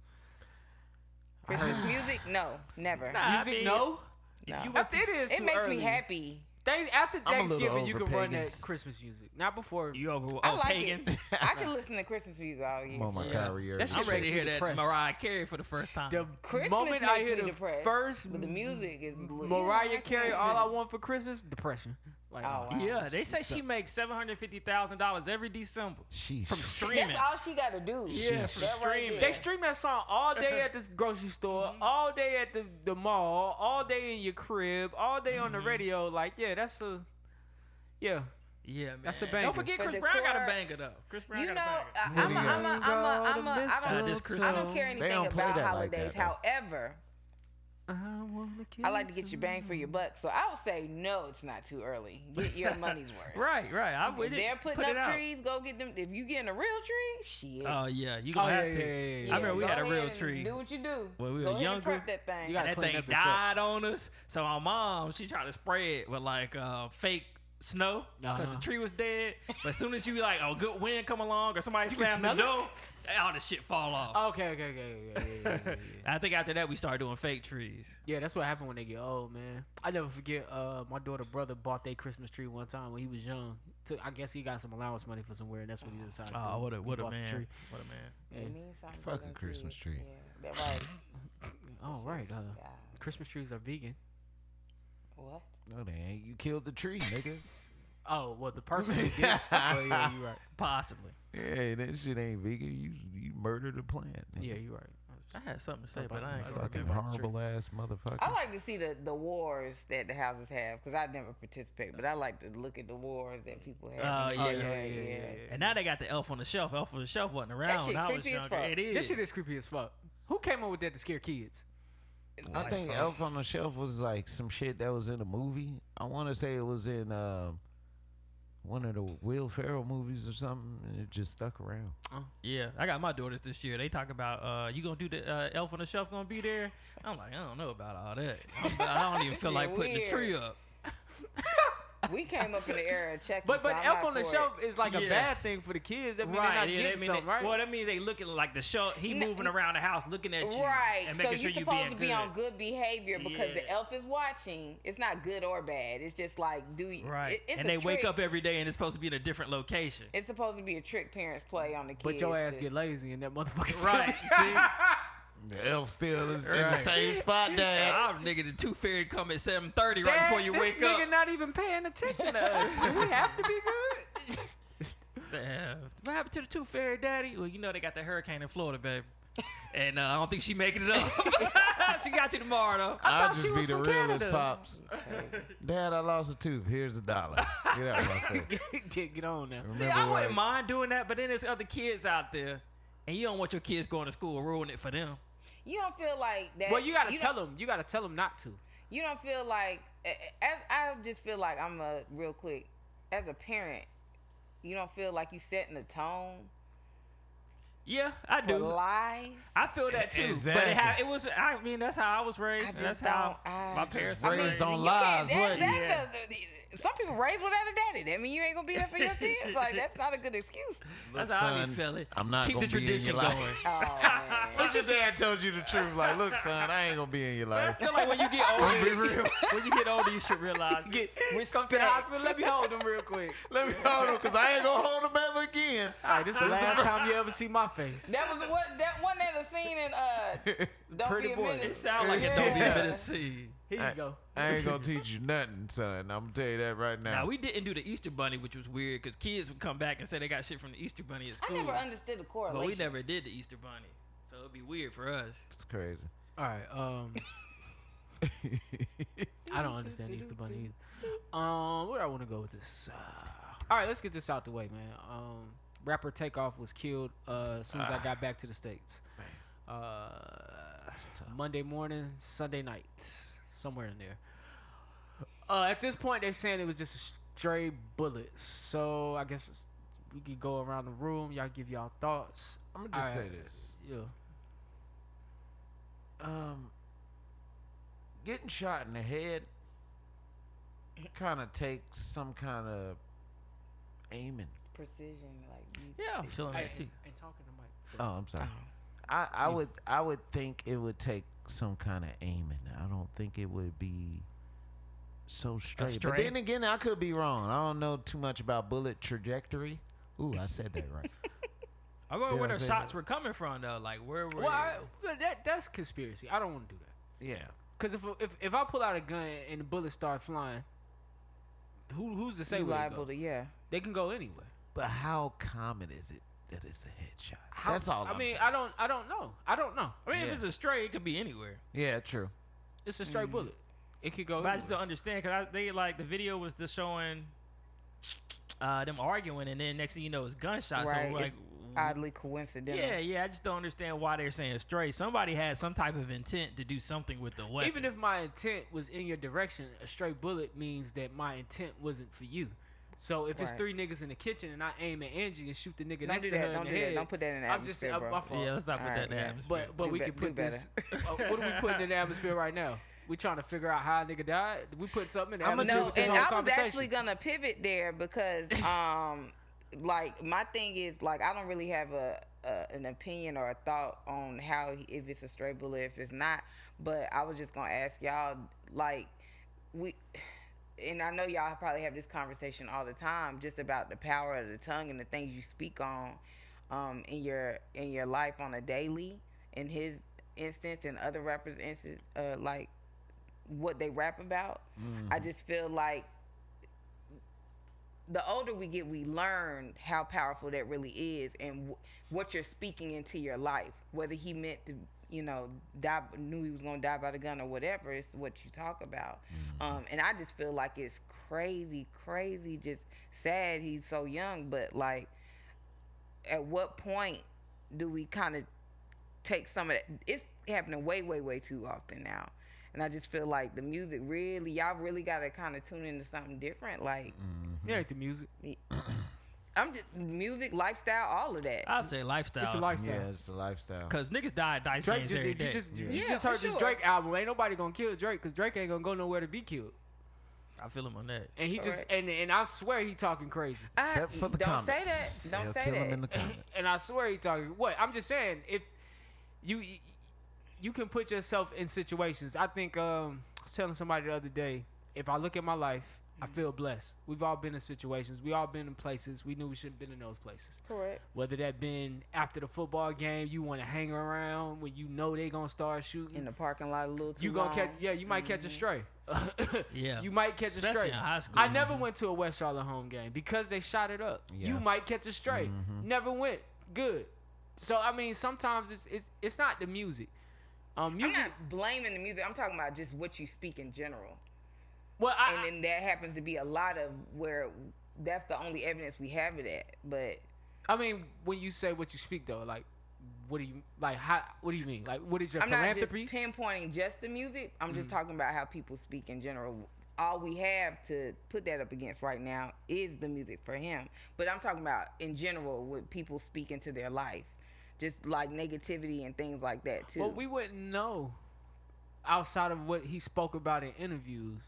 Christmas music? No, never. Nah. I Music, mean, no. No. you I went think it is It too makes early. me happy. After I'm a little Thanksgiving, you over can run that pagans. Christmas music. Not before. You over I oh, like pagan? it. I can listen to Christmas music all year. I'm on my Yeah. Kyrie That Irving. shit I'm ready to makes hear me that depressed. Mariah Carey for the first time. The Christmas moment makes I hear me the depressed, first but the music is blue. Mariah Carey, All I Want for Christmas, depression. Like, Oh, wow. Yeah, they say she makes $750,000 every December Sheesh. from streaming. That's all she got to do. Yeah, from That right streaming. They there. stream that song all day at the grocery store, all day at the mall, all day in your crib, all day on the radio. Like, yeah, that's a, yeah. Yeah, man. That's a banger. Don't forget For Chris the Brown got a core- banger though. Chris Brown You know, got a banger. What do you I don't care They anything don't play about that like holidays. that, though. However, I wanna I like to get your bang for your buck. So I would say no, it's not too early. Get your money's worth. Right. I'm with If it. they're putting Put it up out. trees, go get them. If you getting a real tree, shit. Oh yeah, you Oh, gonna yeah, have to. yeah. I remember we go had a ahead real and tree. Do what you do. When we Go were ahead younger, and prep that thing. you gotta And that clean thing up your truck. died on us. So my mom, she tried to spray it with like fake snow because Uh-huh. the tree was dead. But as soon as you like a good wind come along or somebody You can slam the smell door, all the shit fall off. Okay. Yeah. I think after that we started doing fake trees. Yeah, that's what happened when they get old, man. I never forget. My daughter's brother bought their Christmas tree one time when he was young. I guess he got some allowance money for somewhere, and that's when he decided. Oh, what a he what a bought the man! tree. What a man! Yeah. It means something to Fucking them Christmas kids. tree. Yeah, that right. Oh right. Yeah. Christmas trees are vegan. What? No, they ain't. You killed the tree, niggas. Oh well, the person who did. Well, yeah, you right. Possibly. Yeah, that shit ain't vegan. You murdered a plant. nigga. Yeah, you right. I had something to say, but About- I ain't about- gonna Fucking about the tree. horrible ass motherfucker. I like to see the wars that the houses have because I never participate, but I like to look at the wars that people have. Oh, yeah. Yeah. And now they got the Elf on the Shelf. Elf on the Shelf wasn't around shit when I was creepy as younger. fuck. It is. This shit is creepy as fuck. Who came up with that to scare kids? I think Elf on the Shelf was like some shit that was in a movie. I want to say it was in one of the Will Ferrell movies or something, and it just stuck around. Yeah, I got my daughters this year. They talk about you gonna do the Elf on the Shelf gonna be there. I'm like, I don't know about all that. I don't even feel like Shit putting the weird. tree up. We came up in the era of checking. But so I'm Elf not on the for Shelf it. is like a Yeah. bad thing for the kids. I mean, they're not yeah, getting something, right? Well, that means they looking like the show. He moving around the house, looking at you, Right, and so making you're sure you supposed being to be good. on good behavior because the Yeah. elf is watching. It's not good or bad. It's just like, do you? Right, It's and a they wake trick. up every day, and it's supposed to be in a different location. It's supposed to be a trick parents play on the kids. But your ass to- get lazy and that motherfucker. Right, see, The elf still is in the Right. same spot, Dad. I'm nigga. The tooth fairy come at 7:30 right before you this wake nigga up. not even paying attention to us. Do we have to be good? Damn. What happened to the tooth fairy, daddy? Well, you know they got the hurricane in Florida, baby. And I don't think she making it up. She got you tomorrow, though. I'll thought she just be was the from realest Canada. pops. Dad, I lost a tooth. Here's $1. Get out of my face. Get on now. See, I wouldn't mind doing that, but then there's other kids out there, and you don't want your kids going to school and ruin it for them. You don't feel like that. Well, you gotta don't- tell them. You gotta tell them not to. You don't feel like. As I just feel like I'm a real quick. As a parent, you don't feel like you setting the tone Yeah, I for do. life. I feel that too. Exactly. But it was. I mean, that's how I was raised. I just That's don't. how I my just- parents I were mean, raised on you lies, can't- wasn't that's you? some people raised without a daddy. That mean you ain't gonna be there for your kids. Like that's not a good excuse. That's Look, how I son, be feeling. I'm not Keep gonna the be in your tradition life. going. Oh man. What's your dad told you the truth? Like, look, son, I ain't gonna be in your I life. feel like when you get Be older, real. when you get older, you should realize. Come to the hospital. Let me hold them real quick. Let me hold him, cause I ain't gonna hold him ever again. All right, this is the last time you ever see my face. That was what that one that a scene in Don't Pretty Be a Boy. Menace. It sounds like it don't be a bit of seed. Here you go. I ain't gonna teach you nothing, son. I'm gonna tell you that right now. Now we didn't do the Easter Bunny, which was weird because kids would come back and say they got shit from the Easter Bunny at I school. never understood the correlation. But we never did the Easter Bunny, so it'd be weird for us. It's crazy. All right. I don't understand the Easter Bunny either. Where do I want to go with this? All right, let's get this out the way, man. Rapper Takeoff was killed as soon as I got back to the States. Monday morning, Sunday night, somewhere in there. At this point, they're saying it was just a stray bullet. So I guess we could go around the room. Y'all give y'all thoughts. I'm gonna just say this. Yeah. Getting shot in the head kind of takes some kind of aiming. Precision, like you. Yeah, I'm feeling that too. And talking to Mike. Oh, I'm sorry. I would think it would take some kind of aiming. I don't think it would be so straight. But then again, I could be wrong. I don't know too much about bullet trajectory. Ooh, I said that right. I wonder where the shots were coming from though. Like where were? Well, that's conspiracy. I don't want to do that. Yeah. Because if I pull out a gun and the bullets start flying, who's to say You where liable they go? to, yeah. They can go anywhere. But how common is it that it's a headshot? How, That's all. I mean, saying. I don't know. I mean, Yeah. if it's a stray, it could be anywhere. Yeah, true. It's a straight bullet. It could go. But I just anywhere. don't understand because they like the video was just showing them arguing, and then next thing you know, it's gunshots. Right. So like, It's oddly coincidental. yeah. I just don't understand why they're saying stray. Somebody had some type of intent to do something with the weapon. Even if my intent was in your direction, a straight bullet means that my intent wasn't for you. So if it's Right. 3 niggas in the kitchen and I aim at Angie and shoot the nigga Don't next do to her that. Don't in do the that. head, Don't put that in the I'm just atmosphere, bro. my fault. yeah, let's not put All that right, in the yeah. atmosphere. But we Do can put better. this. What are we putting in the atmosphere right now? We trying to figure out how a nigga died. We put something in the atmosphere. No, with this and whole I was conversation. actually gonna pivot there because, like my thing is like I don't really have an opinion or a thought on how if it's a stray bullet, if it's not. But I was just gonna ask y'all, like and I know y'all probably have this conversation all the time, just about the power of the tongue and the things you speak on, in your life on a daily. In his instance and other rappers' instance, like what they rap about. I just feel like the older we get, we learn how powerful that really is and what you're speaking into your life. Whether he meant to, die, knew he was gonna die by the gun or whatever, it's what you talk about. And I just feel like it's crazy, just sad he's so young. But like, at what point do we kind of take some of that? It's happening way too often now. And I just feel like the music really, y'all really got to kind of tune into something different. Like, Yeah, the music. I'm just music, lifestyle, all of that. I'd say lifestyle. It's a lifestyle. Yeah, it's a lifestyle. Because niggas die at dice Drake games just, every if you day. just, you Yeah, just for heard this sure. Drake album, ain't nobody gonna kill Drake because Drake ain't gonna go nowhere to be killed. I feel him on that. And he just and I swear he talking crazy. Except for the don't comments. say that. Don't They'll say kill him that. in the comments. And I swear he talking. What? I'm just saying, if you can put yourself in situations. I think I was telling somebody the other day, if I look at my life, I feel blessed. We've all been in situations. We all been in places we knew we shouldn't have been in those places. Correct. Whether that been after the football game, you want to hang around when you know they gonna start shooting. In the parking lot a little too You gonna long. catch? Yeah, you might catch a stray. Yeah. You might catch a Especially stray. in high school. I never went to a West Charlotte home game because they shot it up. Yeah. You might catch a stray. Never went. Good. So I mean, sometimes it's not the music. Music. I'm not blaming the music. I'm talking about just what you speak in general. Well, And then that happens to be a lot of where that's the only evidence we have it at. But I mean, when you say what you speak though, like, what do you like? How? What do you mean? Like, what is your I'm not just philanthropy? pinpointing just the music. I'm just talking about how people speak in general. All we have to put that up against right now is the music for him. But I'm talking about in general what people speak into their life. Just like negativity and things like that too. Well, we wouldn't know outside of what he spoke about in interviews,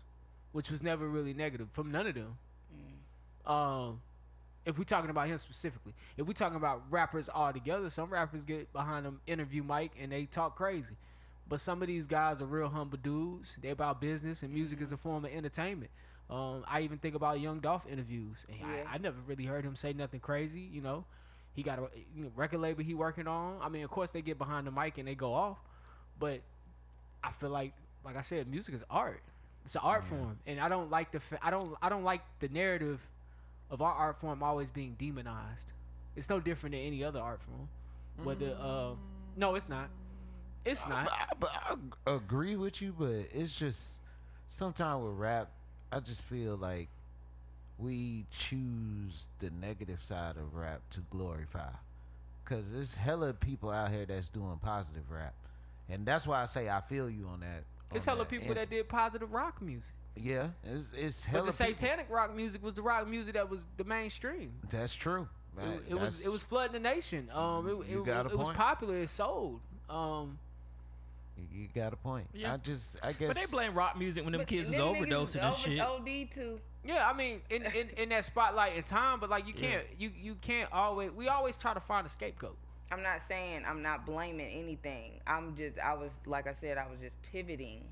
which was never really negative from none of them. If we're talking about him specifically, if we're talking about rappers all together, some rappers get behind them interview mic and they talk crazy. But some of these guys are real humble dudes. They about business and music is a form of entertainment. I even think about Young Dolph interviews. And I never really heard him say nothing crazy, He got a record label he working on. I mean, of course they get behind the mic and they go off, but I feel like like I said, music is art. It's an art form, and I don't like I don't like the narrative of our art form always being demonized. It's no different than any other art form. Whether no, it's not. It's not. But I agree with you, but it's just sometimes with rap, I just feel like we choose the negative side of rap to glorify. Because there's hella people out here that's doing positive rap. And that's why I say I feel you on that. It's hella people that did positive rock music. Yeah, it's hella But the satanic rock music was the rock music that was the mainstream. That's true. Right? It was flooding the nation. It was popular. It sold. You got a point. Yeah. I guess. But they blame rock music when them kids was them overdosing and shit. OD too. Yeah, I mean, in that spotlight in time, but like you can't always. We always try to find a scapegoat. I'm not saying I'm not blaming anything. I was just pivoting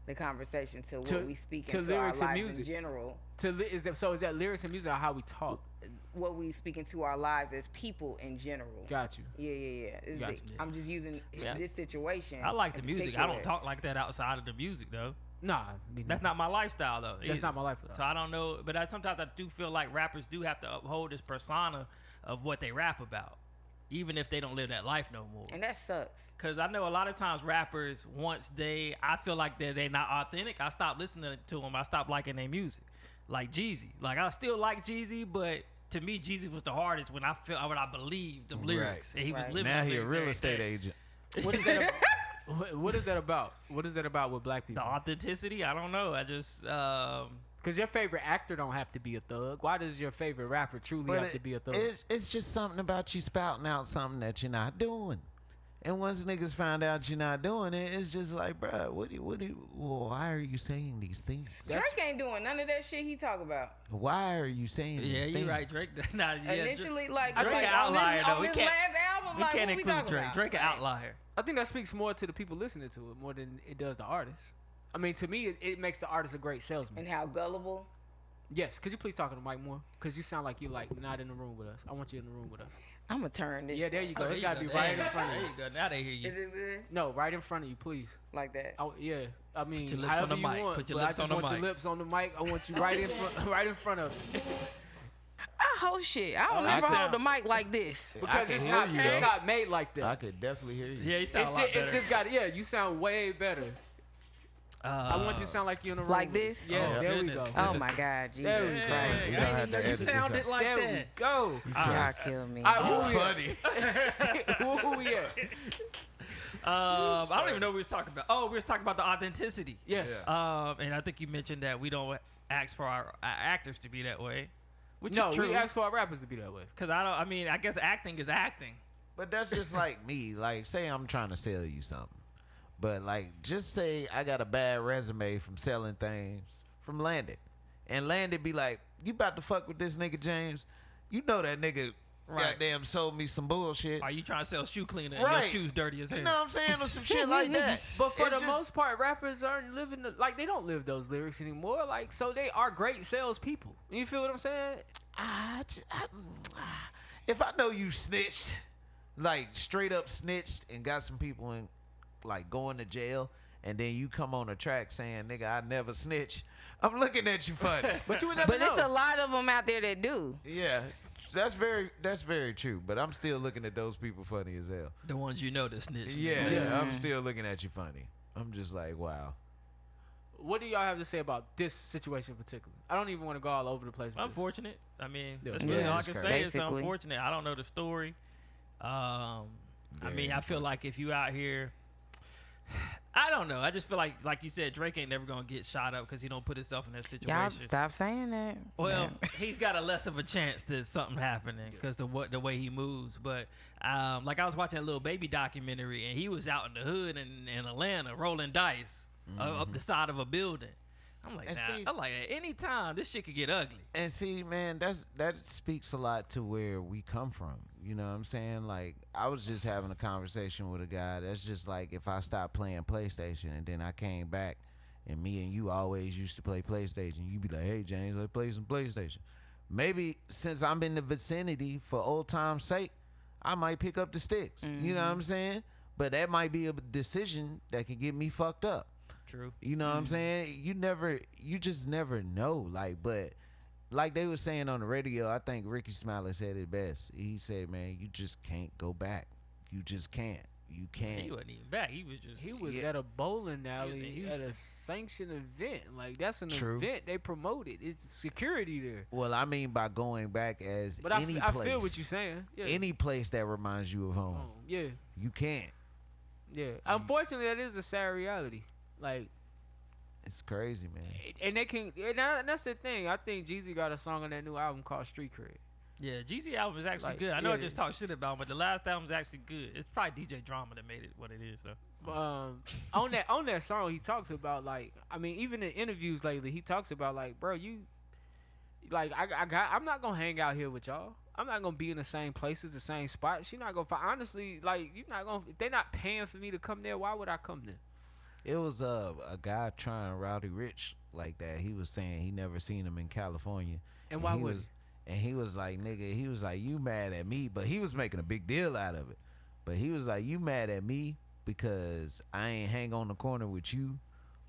the conversation to what we speak into our lyrics and lives music. in general. Is that lyrics and music or how we talk? What we speak into our lives as people in general. Got you. Yeah. I'm just using this situation. I like the music. particular. I don't talk like that outside of the music though. Nah, That's not my lifestyle though. That's not my lifestyle. So I don't know, but sometimes I do feel like rappers do have to uphold this persona of what they rap about, even if they don't live that life no more. And that sucks. Cause I know a lot of times rappers, I feel like they're not authentic. I stopped listening to them. I stopped liking their music, like Jeezy. Like I still like Jeezy, but to me, Jeezy was the hardest when I believed the lyrics. And he was living. Now the he a lyrics real every estate day. agent. What is that? What is that about? What is that about with black people? The authenticity, I don't know. I just Because your favorite actor don't have to be a thug. Why does your favorite rapper truly have to be a thug? It's just something about you spouting out something that you're not doing. And once niggas find out you're not doing it, it's just like, bruh, why are you saying these things? Drake ain't doing none of that shit he talk about. Why are you saying these things? yeah, you're right, Drake. Initially, like Drake like an on outlier though. on We this can't, last album, we like can't what we include talking Drake. about? Drake an outlier. I think that speaks more to the people listening to it more than it does the artist. I mean, to me, it makes the artist a great salesman. And how gullible. Yes, could you please talk to the mic more? Because you sound like you're like not in the room with us. I want you in the room with us. I'm gonna turn this. Yeah, there you go. Oh, It's there got to you be go. right in front of There you. you go. Now they hear you. Is this good? No, right in front of you, please. Like that? Oh, yeah. I mean, Put your lips however on the you mic. want. Put your but lips I on just the want mic. your lips on the mic. I want you right in front of me. I hold shit. I don't I ever sound- hold the mic like this. Because can it's hear not you, it's though. not made like that. I could definitely hear you. Yeah, you sound a lot better. It's just got you sound way better. I want you to sound like you're in the room. Like with this? us. Yes, Oh, there we goodness. go. Oh my God, Jesus There we go. Christ. You don't have to You edit this sounded out. like There we that. go. Y'all kill me. All right, who we Funny. at? Who we at? I don't even know what we was talking about. Oh, we was talking about the authenticity. Yes. And I think you mentioned that we don't ask for our actors to be that way, which No, is true. we ask for our rappers to be that way. Because I guess acting is acting. But that's just like me. Like, say I'm trying to sell you something. But, like, just say I got a bad resume from selling things from Landon. And Landon be like, you about to fuck with this nigga, James? You know that nigga goddamn sold me some bullshit. Are you trying to sell shoe cleaner and your shoes dirty as hell? You know what I'm saying? Or some shit like that. But for It's the just- most part, rappers aren't living they don't live those lyrics anymore. Like, so they are great salespeople. You feel what I'm saying? If I know you snitched, like straight up snitched and got some people in, like going to jail, and then you come on a track saying, nigga, I never snitch, I'm looking at you funny. But you would never But know. it's a lot of them out there that do. Yeah, that's very true. But I'm still looking at those people funny as hell. The ones you know that snitch. Yeah, I'm still looking at you funny. I'm just like, wow. What do y'all have to say about this situation in particular? I don't even want to go all over the place with this. Unfortunate. I mean, Yeah. that's really all I that's can crazy. say. It's Basically. unfortunate. I don't know the story. I Very I feel like if you out here, I don't know. I just feel like you said, Drake ain't never gonna get shot up because he don't put himself in that situation. Y'all stop saying that. Well, he's got a less of a chance to something happening because the way he moves. But like I was watching a little baby documentary, and he was out in the hood in Atlanta rolling dice up the side of a building. I'm like, And see- at any time this shit could get ugly. And see, man, that speaks a lot to where we come from. You know what I'm saying? Like, I was just having a conversation with a guy that's just like, if I stopped playing PlayStation and then I came back and me and you always used to play PlayStation, you'd be like, hey, James, let's play some PlayStation. Maybe since I'm in the vicinity for old time's sake, I might pick up the sticks. You know what I'm saying? But that might be a decision that could get me fucked up. True. You know what I'm saying? You just never know. Like, but like they were saying on the radio, I think Ricky Smiley said it best. He said, "Man, you just can't go back. You just can't. You can't." He wasn't even back. He was at a bowling alley He was at in a Houston. sanctioned event. Like that's an True. event they promoted. It's security there. Well, I mean by going back as But any I place. feel what you're saying. Yeah. Any place that reminds you of home. Yeah. You can't. Yeah. Unfortunately, that is a sad reality. Like, It's crazy, man. and they can. And that's the thing. I think Jeezy got a song on that new album called Street Cred. Yeah, Jeezy album is actually Like, good. I know yeah, I just talked shit about him, but the last album's actually good. It's probably DJ Drama that made it what it is, though. On that song, he talks about like, I mean, even in interviews lately, he talks about like, bro, you, like, I'm not gonna hang out here with y'all. I'm not gonna be in the same places, the same spots. You're not gonna find, honestly, like, you're not gonna. If they're not paying for me to come there, why would I come there? It was a guy trying Rowdy Rich like that. He was saying he never seen him in California. And why he would was? And he was like, nigga, he was like, you mad at me? But he was making a big deal out of it. But he was like, you mad at me because I ain't hang on the corner with you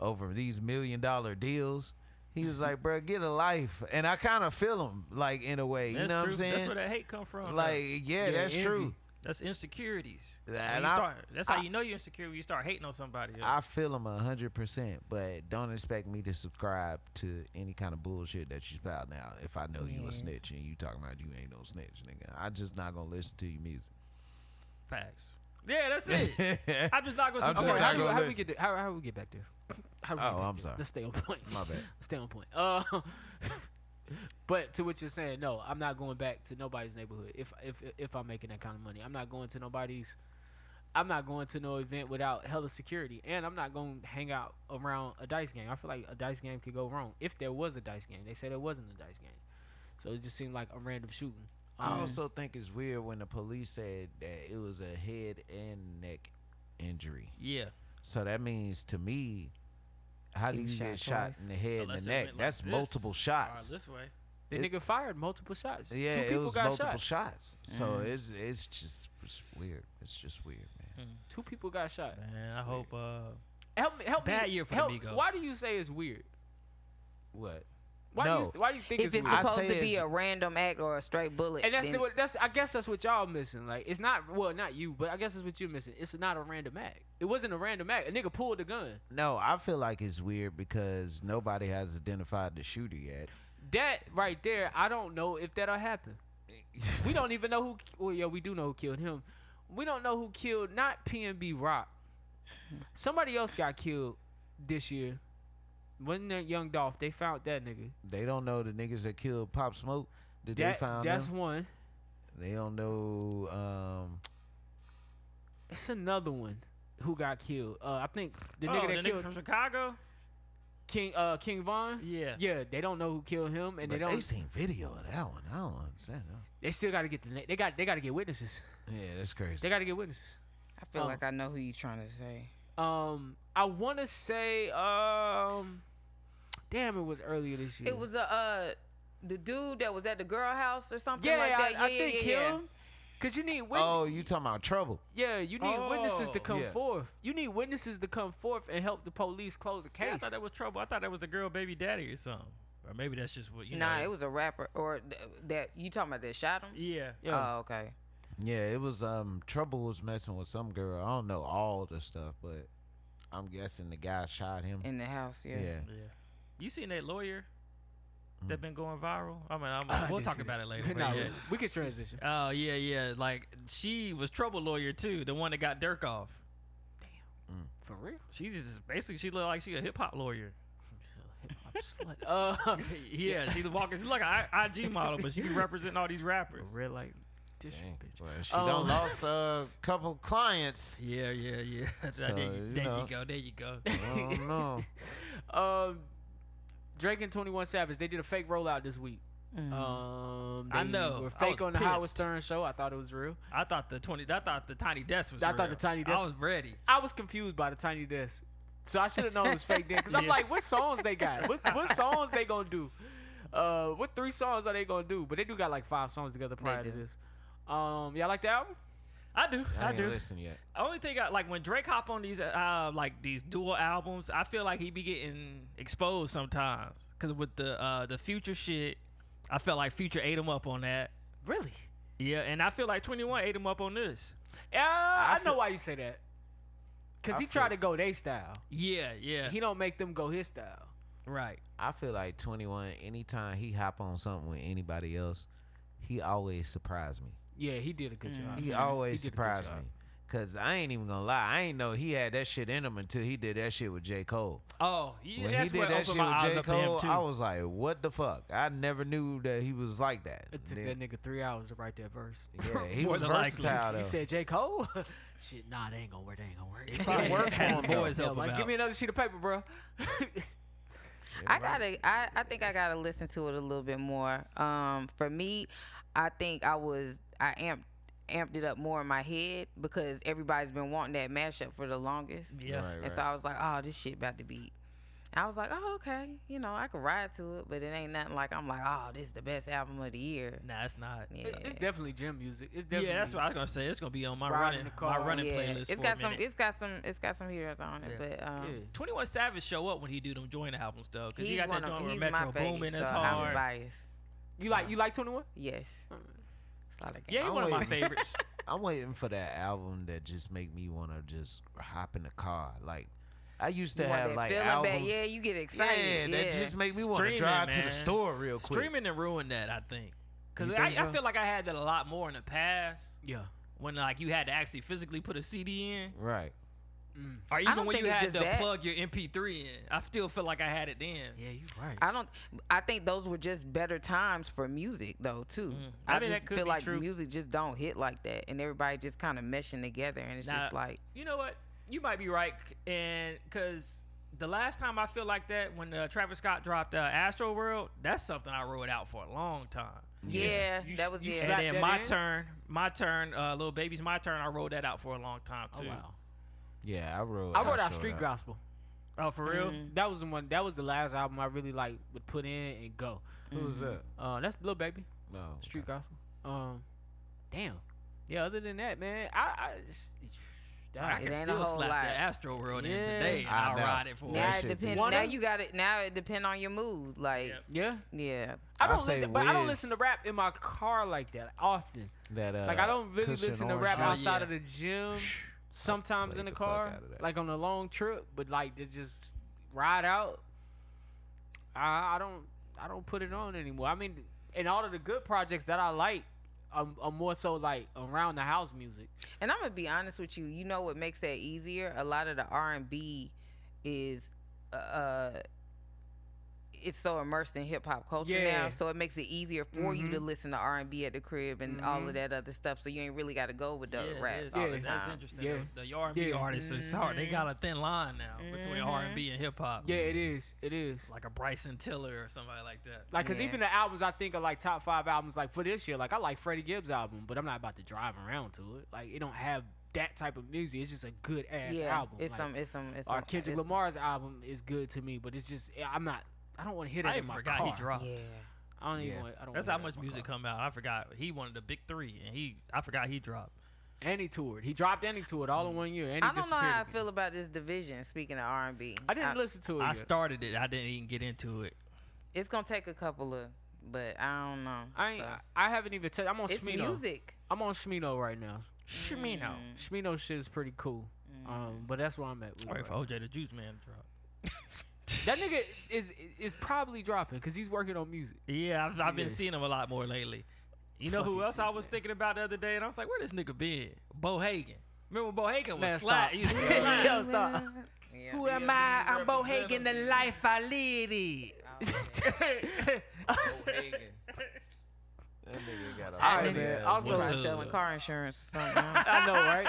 over these $1 million deals? He was like, bro, get a life. And I kind of feel him, like, in a way. That's you know true. what I'm saying? That's where that hate come from. Like, yeah, that's envy. true. That's insecurities. And That's how you know you're insecure when you start hating on somebody else. I feel him 100%, but don't expect me to subscribe to any kind of bullshit that you spout now. If I know you a snitch and you talking about you ain't no snitch, nigga, I just not gonna listen to your music. Facts. Yeah, that's it. I'm just not gonna. I'm just Okay, not how gonna we get there? How we get back there? How we get back I'm there? sorry. Let's stay on point. My bad. Stay on point. But to what you're saying, no, I'm not going back to nobody's neighborhood. If I'm making that kind of money, I'm not going to nobody's. I'm not going to no event without hella security, and I'm not going to hang out around a dice game. I feel like a dice game could go wrong if there was a dice game. They said it wasn't a dice game, so it just seemed like a random shooting. I also think it's weird when the police said that it was a head and neck injury. Yeah. So that means to me, how do He you get shot shot twice. in the head and Unless the it neck? went like That's this, multiple or shots. this way. The nigga fired multiple shots. Yeah, 2 it people was got multiple shot. shots. So it's just weird. It's just weird, man. 2 people got shot. Man, I hope. Help me. Bad year for the Migos. Why do you say it's weird? What? Why No. do you think If it's it's weird? supposed to say be it's- a random act or a straight bullet, And that's then I guess that's what y'all missing. Like, it's not, well, not you, but I guess that's what you're missing. It's not a random act. It wasn't a random act. A nigga pulled the gun. No, I feel like it's weird because nobody has identified the shooter yet. That right there, I don't know if that'll happen. We don't even know who. Well, yeah, we do know who killed him. We don't know who killed not PNB Rock. Somebody else got killed this year. Wasn't that Young Dolph? They found that nigga. They don't know the niggas that killed Pop Smoke. Did they found That's them? one. They don't know. It's another one who got killed. I think the nigga that the killed nigga from Chicago. King Von. Yeah. Yeah, they don't know who killed him, and But they don't. they seen video of that one. I don't understand that. They still got to get they got to get witnesses. Yeah, that's crazy. They got to get witnesses. I feel like I know who you trying to say. I want to say, damn, it was earlier this year. It was the dude that was at the girl house or something yeah, like that. I think him. Cause you need witnesses. Oh, you talking about Trouble? Yeah, you need witnesses to Oh, come yeah. forth. You need witnesses to come forth and help the police close a Yeah, I case. thought that was trouble. I thought that was the girl baby daddy or something. Or maybe that's just what you know. Nah, it was a rapper or that you talking about that shot him. Yeah. Yeah. Oh, okay. Yeah, it was. Trouble was messing with some girl. I don't know all the stuff, but I'm guessing the guy shot him. In the house, yeah. Yeah. Yeah. You seen that lawyer that been going viral? I mean, I we'll didn't talk see about that. it later. but Nah, yeah. we can transition. Oh yeah. Like she was trouble lawyer too, the one that got Dirk off. For real? She just basically she looked like she a hip hop lawyer. Hip-hop slut. Yeah, she's walking. She's like an IG model, but she be representing all these rappers. Real like district bitch. Well, she done lost a couple clients. Yeah. So, There you go. I don't know. Drake and 21 Savage, they did a fake rollout this week. They I know. were I fake was on the Howard pissed. Stern show. I thought it was real. I thought the Tiny Desk was I real. thought the Tiny Desk- I was ready. I was confused by the Tiny Desk. So I should have known it was fake then. Because I'm Yeah. like, what songs they got? What songs they gonna do? What 3 songs are they gonna do? But they do got like 5 songs together prior to do. this. Y'all like the album? I do. I I ain't do. listened yet. Only thing like when Drake hop on these like these dual albums, I feel like he be getting exposed sometimes. Cause with the Future shit, I felt like Future ate him up on that. Really? Yeah, and I feel like 21 ate him up on this. Yeah, I know why you say that. Cause I he tried to go their style. Yeah, yeah. He don't make them go his style. Right. I feel like 21. Anytime he hop on something with anybody else, he always surprised me. Yeah, he did a good job. He always He did a good surprised job. me. Cause I ain't even gonna lie, I ain't know he had that shit in him until he did that shit with J. Cole. Oh, yeah, When that's he what did that opened shit my with eyes J. up to him Cole, too. I was like, what the fuck? I never knew that he was like that. It took Then- that nigga 3 hours to write that verse. Yeah, he More was than likely. versatile though. You said J. Cole? Shit, nah, they ain't gonna work. They ain't gonna work. Probably worked for has him, the though. boys Yo, help him like, out. give me another sheet of paper, bro. I think I gotta listen to it a little bit more. For me, I think I amped it up more in my head because everybody's been wanting that mashup for the longest. Yeah. Right, And so I was like, oh, this shit about to beat. I was like, oh, okay. You know, I could ride to it, but it ain't nothing like I'm like, oh, this is the best album of the year. Nah, it's not. Yeah. It's definitely gym music. It's definitely. Yeah, that's what I was gonna say. It's gonna be on my Riding running the car. playlist. It's for got a some. minute. It's got some heaters on it, Yeah. but Yeah. 21 Savage show up when he do them joint albums though, cause he he's got one that joint of with he's Metro my favorite. Boomin. So That's I'm hard. biased. You like 21? Yes. That's all I can- Yeah, he's I'm one of my waiting. favorites. I'm waiting for that album that just make me want to just hop in the car. Like I used to You want have that like feeling albums. back? Yeah, you get excited. Yeah, that just make me want to Streaming, drive to man. the store real quick. Streaming and ruined that, I think. Cause You I think so? feel like I had that a lot more in the past Yeah. when like you had to actually physically put a CD in, Right. or even don't when think you it's had just to that. plug your MP3 in. I still feel like I had it then. Yeah, you right. I think those were just better times for music though too. I I mean, just that could feel be like true. music just don't hit like that, and everybody just kind of meshing together, and it's Nah, just like You know what? You might be right, and because the last time I feel like that when Travis Scott dropped Astro World, that's something I wrote out for a long time. yeah, You- that was you it. slap And then that my turn, Little Baby's My Turn. I wrote that out for a long time Oh too. wow. Yeah, I wrote. I wrote out showed Street up. Gospel. Oh, for real? That was the one. That was the last album I really like would put in and go. Who was that? That's Lil Baby. No. Street Gospel. Damn. Yeah. Other than that, man, I just. I It can ain't a still whole slap lot. the Astro World in Yeah. today, and I I'll know. ride it for Now That it shit depends. be- Now you got it. Now it depend on your mood. Like Yep. Yeah. yeah, I I don't say listen, but I don't Wiz. listen to rap in my car like that often. That Like I don't really Cushion listen to Orange rap Juice. outside yeah. of the gym. Sometimes played in the the fuck car, out of that. like on a long trip, but like to just ride out. I don't put it on anymore. I mean, and all of the good projects that I like are more so like around the house music. and I'm gonna be honest with you. You know what makes that easier? A lot of the R&B is it's so immersed in hip hop culture Yeah. now, so it makes it easier for you to listen to R&B at the crib and all of that other stuff. So you ain't really got to go with the Yeah, rap it is. all Yeah. the That's time. interesting. Yeah. The R&B Yeah. artists is hard. They got a thin line now between R&B and hip hop. Yeah, it is. It is. Like a Bryson Tiller or somebody like that. Like, cause Yeah. even the albums I think are like top 5 albums, like for this year, like I like Freddie Gibbs' album, but I'm not about to drive around to it. Like it don't have that type of music. It's just a good ass Yeah, album. it's like, some. or Kendrick Lamar's album is good to me, but it's just I don't want to hear that I in even my forgot car. he dropped. Yeah. I don't even Yeah. want. I don't. That's wanna how hear that much in my music car. come out. I forgot he one of the big 3, and I forgot he dropped. And he toured. He dropped and he toured all in 1 year. And he I don't know disappeared how I again. feel about this division. Speaking of R&B, I didn't listen to it. I yet. started it. I didn't even get into it. It's gonna take a couple of, but I don't know. I ain't. So, I haven't even touched. I'm on it's Smino. music. I'm on Smino right now. Shimino. Smino shit is pretty cool. But that's where I'm at. With it Wait right for OJ the Juice Man to drop. That nigga is probably dropping because he's working on music. Yeah, I've been Yeah. seeing him a lot more lately. You know Fucking who else I Juice was Man. thinking about the other day? And I was like, where this nigga been? Bo Hagen. Remember when Bo Hagen was Man, slap? stop. He used to be like, Yo, stop. Yeah. who am I? I'm Bo Hagen, the life I lead it. That nigga got a All right, funny man. ass Also- voice. What's Somebody up? selling car insurance or something. I know, right?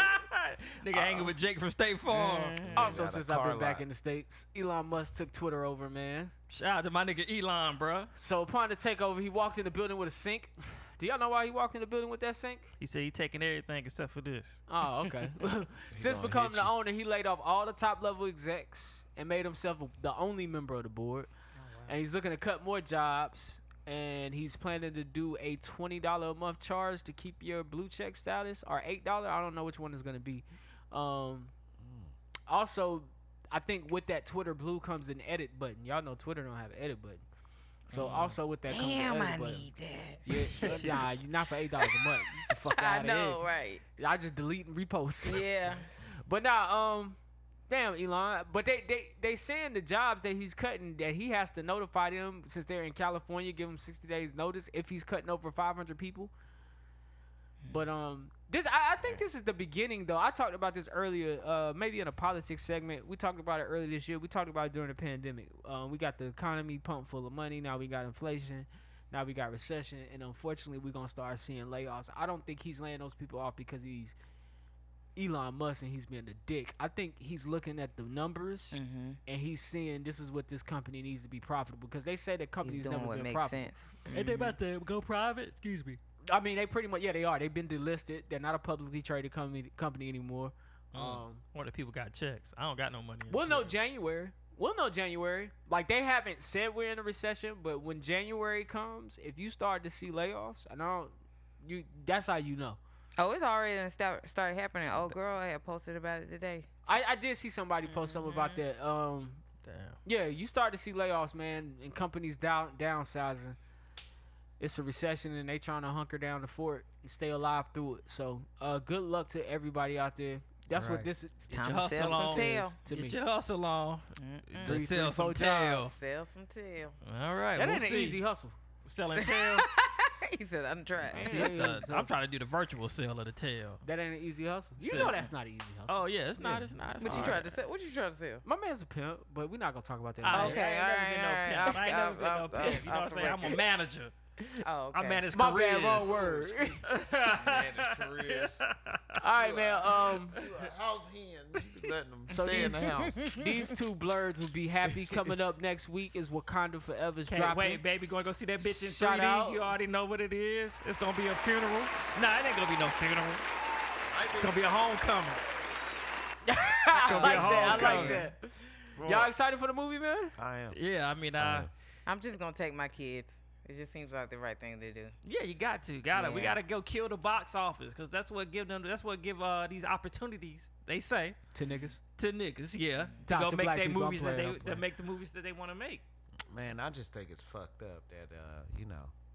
Nigga hanging with Jake from State Farm. Also, got a since I've been car back lot. in the States, Elon Musk took Twitter over, man. Shout out to my nigga Elon, bruh. So upon the takeover, he walked in the building with a sink. Do y'all know why he walked in the building with that sink? He said he taking everything except for this. Oh, okay. Since gonna becoming hit the you. owner, he laid off all the top level execs and made himself the only member of the board. And he's looking to cut more jobs and he's planning to do a $20 a month charge to keep your blue check status, or $8. I don't know which one is going to be. Also, I think with that Twitter Blue comes an edit button. Y'all know Twitter don't have an edit button. So also with that comes an edit button. Need that. Yeah, nah, not for $8 a month. Get the fuck out I of know, here. right? I just delete and repost. Yeah. But now, damn, Elon. But they saying the jobs that he's cutting, that he has to notify them since they're in California, give them 60 days notice if he's cutting over 500 people. But I think this is the beginning, though. I talked about this earlier, maybe in a politics segment. We talked about it earlier this year. We talked about it during the pandemic. We got the economy pumped full of money. Now we got inflation. Now we got recession. And unfortunately, we're going to start seeing layoffs. I don't think he's laying those people off because he's Elon Musk and he's being a dick. I think he's looking at the numbers and he's seeing this is what this company needs to be profitable, because they say the company's never been profitable. Sense. Ain't they about to go private? Excuse me. I mean, they pretty much, they are. They've been delisted. They're not a publicly traded company anymore. What if people got checks? I don't got no money. We'll know January. Like, they haven't said we're in a recession, but when January comes, if you start to see layoffs, that's how you know. Oh, it's already started happening. Oh, girl, I had posted about it today. I did see somebody post something about that. Damn. Yeah, you start to see layoffs, man, and companies downsizing. It's a recession, and they trying to hunker down the fort and stay alive through it. So, good luck to everybody out there. That's what this is. Time to sell some tail. To me. Get your hustle on. Sell Sell some tail. Sell some tail. All right, That we'll ain't an see. easy hustle. Selling tail. He said, I'm trying. I'm trying to do the virtual sale of the tail. That ain't an easy hustle. You Sell. know that's not an easy hustle. Oh yeah, it's not. It's not. It's What you all tried right. to sell? What you trying to sell? My man's a pimp, but we're not gonna talk about that. I Okay, ain't never been no pimp. I ain't never been no off- pimp. You know what I'm saying? I'm a manager. Oh, okay. I manage My careers. bad, wrong word. careers. All right, man. You a house hen. You letting them So stay in the house. These two blurs will be happy. Coming up next week is Wakanda Forever's Can't dropping. wait, baby. Gonna go see that bitch in Shout 3D. out. You already know what it is. It's gonna be a funeral. Nah, it ain't gonna be no funeral. It's gonna be a homecoming. I gonna be like a that. I like homecoming. that. Y'all excited for the movie, man? I am. Yeah, I mean, I'm just going to take my kids. It just seems like the right thing to do. yeah, you got to. We Yeah. gotta go kill the box office, because that's what give these opportunities, they say, To niggas. to niggas, yeah, to Talk go to make black their people. I'm movies playing. that make the movies that they want to make. Man, I just think it's fucked up that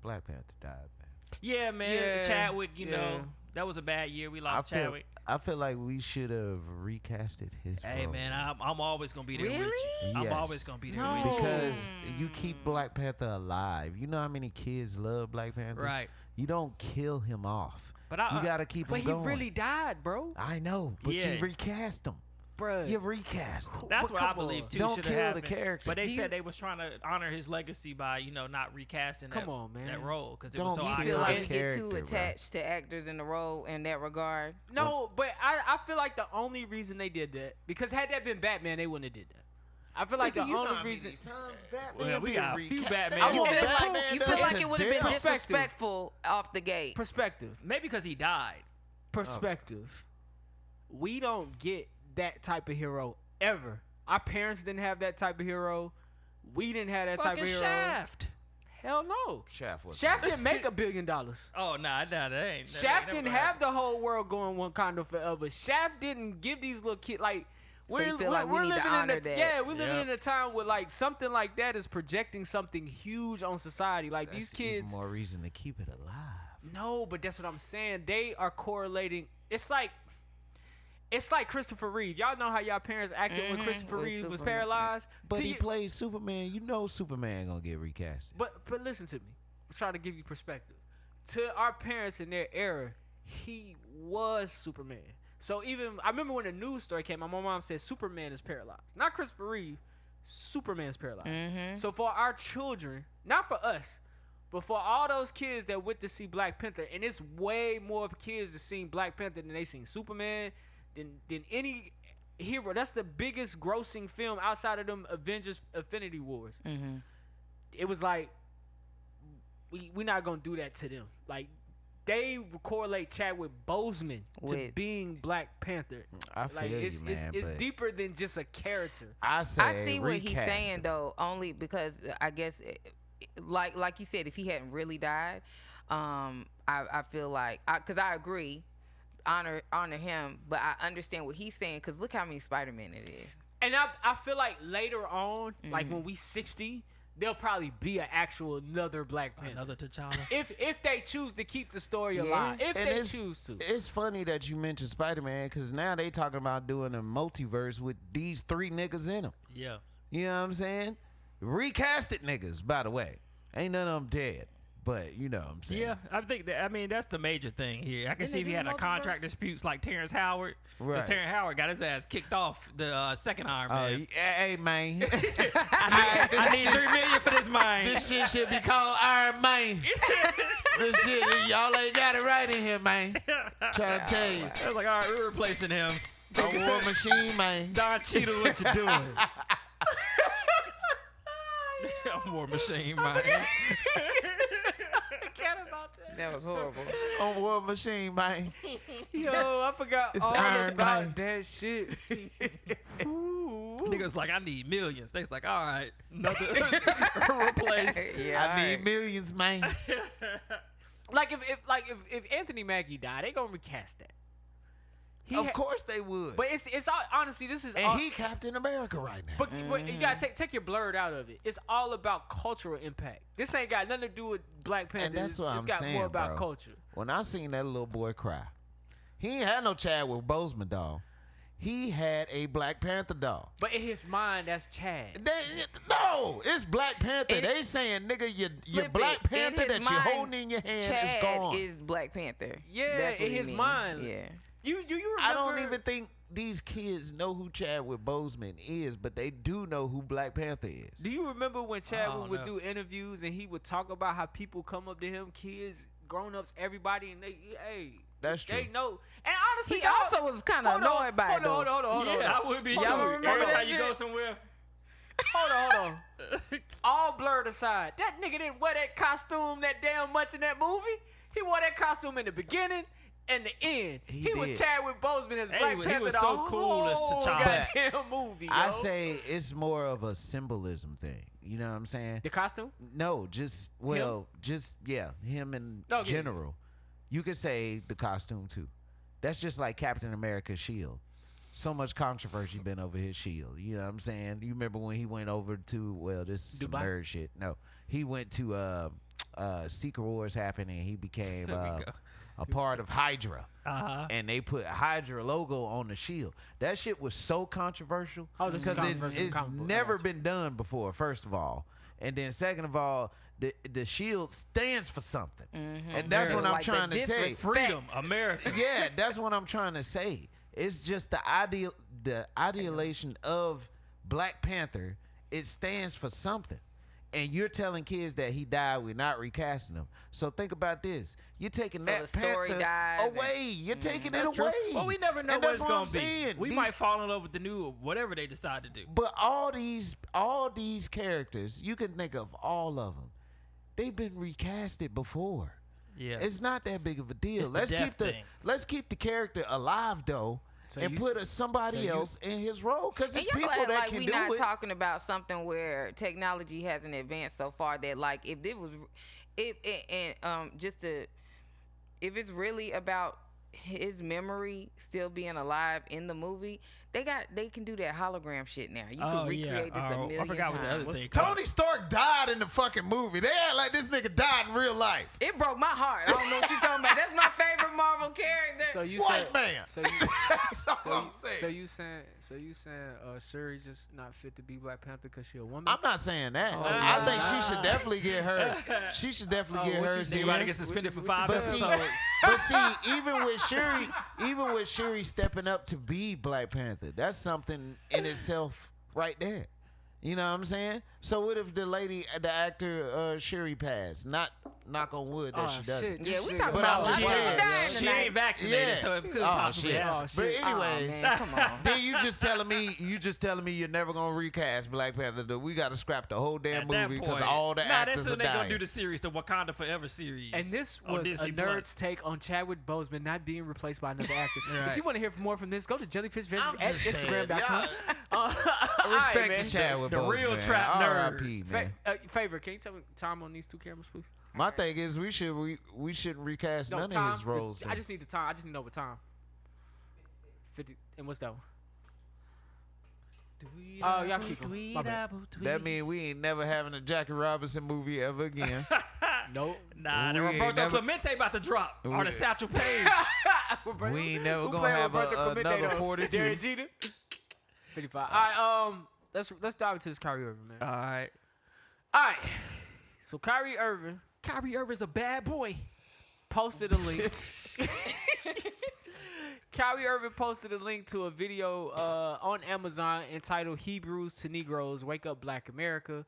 Black Panther died, man. Yeah, man. Yeah, Chadwick, you yeah. know, that was a bad year. We lost Chadwick. I feel like we should have recasted his Hey, role. man, I'm always gonna be there with you. Really? I'm Yes. always gonna be there No. with you. Because you keep Black Panther alive. You know how many kids love Black Panther? Right. You don't kill him off. But You gotta keep But him he going. really died, bro. I know, but Yeah. you recast him. Bruh. You recast him. That's But what I come believe on. too. Don't should kill have the happened. character. But they Do said you- they was trying to honor his legacy by not recasting Come on, man. that role, because it Don't was so kill You I feel got like a we get too character, bro. attached to actors in the role in that regard? No, but I feel like the only reason they did that, because had that been Batman, they wouldn't have did that. I feel like the only reason. Well, we got a few Batman. I You want feel Batman like, you does feel like to it would have been death. Perspective. disrespectful off the gate. Perspective. Maybe because he died. Perspective. We don't get that type of hero ever. Our parents didn't have that type of hero. We didn't have that type Fucking of hero. Shaft. Hell no. Shaft was. Shaft didn't make $1 billion. Oh, nah, that ain't. Shaft didn't have the whole world going Wakanda forever. Shaft didn't give these little kids like. So you feel like we need to living honor in a that. yeah, we're living Yep. in a time where like something like that is projecting something huge on society. Like That's these kids, even more reason to keep it alive. no, but that's what I'm saying. They are correlating. It's like Christopher Reeve. Y'all know how y'all parents acted when Christopher with Reeve was Superman. paralyzed. But To he you- plays Superman. You know Superman gonna get recast. But listen to me. I'm trying to give you perspective. To our parents in their era, he was Superman. So even I remember when the news story came out, my mom said Superman is paralyzed. Not Christopher Reeve. Superman is paralyzed. So for our children, not for us, but for all those kids that went to see Black Panther, and it's way more kids that seen Black Panther than they seen Superman, than any hero. That's the biggest grossing film outside of them Avengers Infinity Wars. It was like we're not gonna do that to them. Like they correlate Chadwick Boseman to With- being Black Panther. I feel Like it's you, man. it's but deeper than just a character. I say I see what he's recast saying him. though, only because I guess like you said, if he hadn't really died, I feel like, because I agree, honor him, but I understand what he's saying, because look how many Spider-Man it is. And I feel like later on, like when we 60, there'll probably be another Black Panther. Another T'Challa. If they choose to keep the story alive. If And they choose to. It's funny that you mentioned Spider-Man, because now they talking about doing a multiverse with these 3 niggas in them. Yeah. You know what I'm saying? Recasted niggas, by the way. Ain't none of them dead. But you know what I'm saying. Yeah, I think that's the major thing here. I can see if he had a contract disputes like Terrence Howard. Right. Because Terrence Howard got his ass kicked off the second Iron Man. Hey, man. I need $3 million for this mine. This shit should be called Iron Man. This shit, y'all ain't got it right in here, man. Trying to tell you. I was like, all right, we're replacing him. A war machine, man. Don Cheadle, what you doing? War machine, man. That was horrible. On war machine, man. Yo, I forgot It's all Iron about Man. that shit. Ooh. Niggas like, I need millions. They's like, all right, another replace. Yeah, I need millions, man. Like if Anthony Mackie died, they gonna recast that. Of course they would. But it's all, honestly, this is and all, he Captain America right now. but you gotta take your blurred out of it. It's all about cultural impact. This ain't got nothing to do with Black Panther. And that's what it's I'm got saying, more about bro. culture. When I seen that little boy cry, he ain't had no Chadwick Boseman doll. He had a Black Panther doll. But in his mind, that's Chad. No, it's Black Panther. They saying, nigga, your Black Panther that you're holding in your hand Chad is gone. is Black Panther. Yeah, That's what in he his mean. mind. Yeah. You remember? I don't even think these kids know who Chadwick Boseman is, but they do know who Black Panther is. Do you remember when I Chadwick don't would know. do interviews and he would talk about how people come up to him, kids, grown-ups, everybody, and That's true. they know. And honestly, He also was kind of annoyed by it, though. Hold on. Yeah, I would be too. Y'all don't remember Every that time you shit? go somewhere. Hold on. All blurred aside, that nigga didn't wear that costume that damn much in that movie. He wore that costume in the beginning and the end. He was did. Chadwick Boseman as Hey, Black he Panther was the so whole cool as T'Challa. goddamn movie. I yo. say it's more of a symbolism thing. You know what I'm saying? the costume. No, just him in Okay. general. You could say the costume too. That's just like Captain America's shield. So much controversy been over his shield. You know what I'm saying? You remember when he went over to this is some Dubai? nerd shit. No, he went to Secret Wars happened and he became a part of Hydra. And they put Hydra logo on the shield. That shit was so controversial Oh, this is because controversial it's comic book. I never got you. been done before. First of all, and then second of all, the shield stands for something, and that's what I'm Like the trying to tell you. disrespect. Freedom, America. Yeah, that's what I'm trying to say. It's just the idealization of Black Panther. It stands for something. And you're telling kids that he died, we're not recasting him. So think about this. You're taking So that the story Panther dies away. You're taking it That's true. away. Well, we never know And what that's it's gonna I'm be. saying. We These- might fall in love with the new whatever they decide to do. But all these characters, you can think of all of them. They've been recasted before. Yeah. It's not that big of a deal. It's the death thing. Let's keep the character alive though, So and you- put somebody so you- else in his role because And it's y'all people act that like can we do not it. talking about something where technology hasn't advanced so far that like if it was, if it's really about his memory still being alive in the movie, they can do that hologram shit now. You can recreate this a million I forgot what the times. other thing. Tony Stark died in the fucking movie. They act like this nigga died in real life. It broke my heart. I don't know what you're talking about. That's my favorite Marvel character. So you White said, man. So you, That's all I'm saying. so you saying Shuri just not fit to be Black Panther because she a woman? I'm not saying that. Oh, I think she yeah. should definitely get her. She should definitely get what you hers think in. Everybody get suspended for What you 5 But see, episodes. but see, even with Shuri stepping up to be Black Panther, that's something in itself right there. You know what I'm saying? So what if the actor Shuri passed? Not knock on wood that she doesn't. yeah, we Shit. talking But about a I'm lot just of saying, people dying She tonight. ain't vaccinated, Yeah. so it could Oh, possibly shit. happen. But shit. anyways, Oh, man, come on. then you just telling me you're never gonna recast Black Panther. We got to scrap the whole damn At that movie because point, all the nah, actors that's are when they gonna dying. do the series, the Wakanda Forever series. And this on was Disney a Plus. nerd's take on Chadwick Boseman not being replaced by another actor. Right. If you want to hear more from this, go to I'm jellyfishveggies at just saying, Instagram.com. Respect man. the Chadwick The Boseman, real man. trap nerd. R.I.P. man. Favor, can you tell me time on these two cameras, please? My thing is we shouldn't recast No, none time. of his roles. I just need the time. I just need to know what time. 50. And what's that one? Oh, y'all keep going. My bad. That means we ain't never having a Jackie Robinson movie ever again. Nope. Nah, the We ain't Roberto never- Clemente about to drop on the Satchel Page. We ain't never Who gonna playing have Roberto Clemente, another though? 42. Derek Jeter. 55. All right. Let's dive into this Kyrie Irving, man. All right. All right. So Kyrie Irving Kyrie Irving's a bad boy. posted a link. Kyrie Irving posted a link to a video on Amazon entitled "Hebrews to Negroes: Wake Up Black America."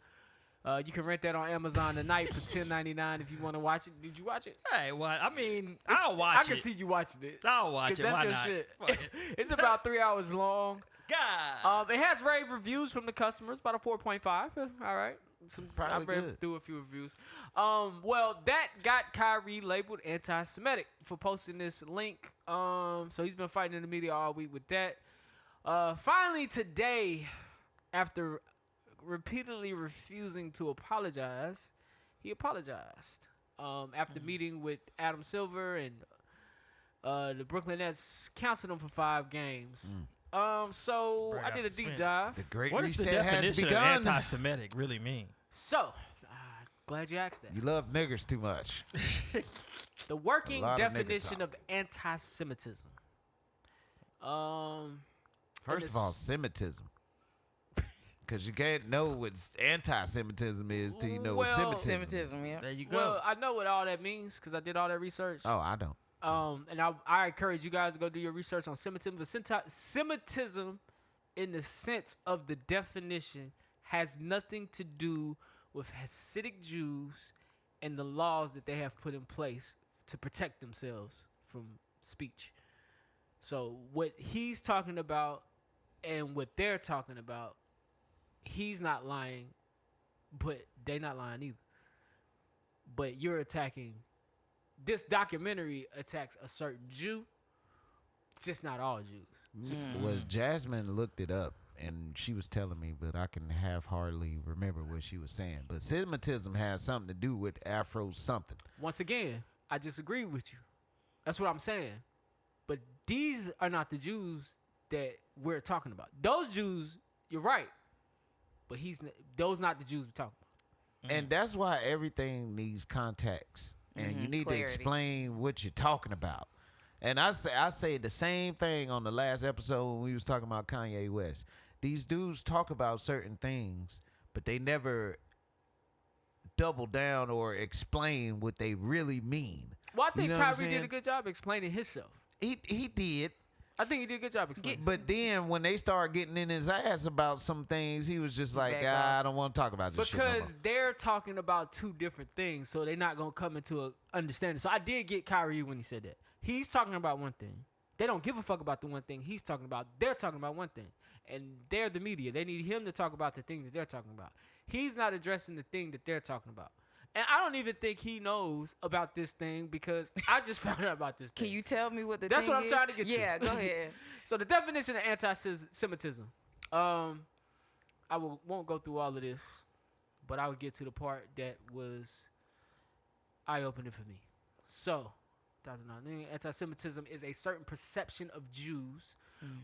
You can rent that on Amazon tonight for $10.99 if you want to watch it. Did you watch it? Hey, what? I mean, I'll watch it. I can see you watching it. I'll watch 'Cause it. that's Why your not? shit. Fuck it. It's about 3 hours long. God. It has rave reviews from the customers, about a 4.5. All right. Probably I've read good. through a few reviews. Well, that got Kyrie labeled anti-Semitic for posting this link. So he's been fighting in the media all week with that. Finally today, after repeatedly refusing to apologize, he apologized. After meeting with Adam Silver and the Brooklyn Nets counseled him for 5 games. So Bro, I did a got deep suspended. dive. The Great What does the Reset has definition of begun. anti-Semitic really mean? So, glad you asked that. You love niggers too much. The working A lot of nigga definition talk. of anti-Semitism. First of all, Semitism. Because you can't know what anti-Semitism is till you know what Well, Semitism is. Semitism, yeah. There you go. Well, I know what all that means because I did all that research. Oh, I don't. And I encourage you guys to go do your research on Semitism. But Semitism, in the sense of the definition, has nothing to do with Hasidic Jews and the laws that they have put in place to protect themselves from speech. So what he's talking about and what they're talking about, he's not lying, but they're not lying either. But you're attacking. This documentary attacks a certain Jew, just not all Jews. Well, Jasmine looked it up, and she was telling me, but I can hardly remember what she was saying. But Semitism has something to do with Afro something. Once again, I disagree with you. That's what I'm saying. But these are not the Jews that we're talking about. Those Jews, you're right. But those not the Jews we're talking about. And that's why everything needs context. And you need clarity. to explain what you're talking about. And I say the same thing on the last episode when we was talking about Kanye West. These dudes talk about certain things, but they never double down or explain what they really mean. Well, I think You know what I'm Kyrie did saying? a good job explaining himself. He did. I think he did a good job explaining. But then when they start getting in his ass about some things, he was just like, back I off. don't want to talk about this shit no more." Because they're talking about two different things, so they're not going to come into an understanding. So I did get Kyrie when he said that. He's talking about one thing. They don't give a fuck about the one thing he's talking about. They're talking about one thing. And they're the media. They need him to talk about the thing that they're talking about. He's not addressing the thing that they're talking about. And I don't even think he knows about this thing because I just found out about this thing. Can you tell me what the That's thing what I'm is? trying to get to. Yeah, go ahead. So the definition of anti-Semitism. I won't go through all of this, but I would get to the part that was eye-opening for me. So, anti-Semitism is a certain perception of Jews,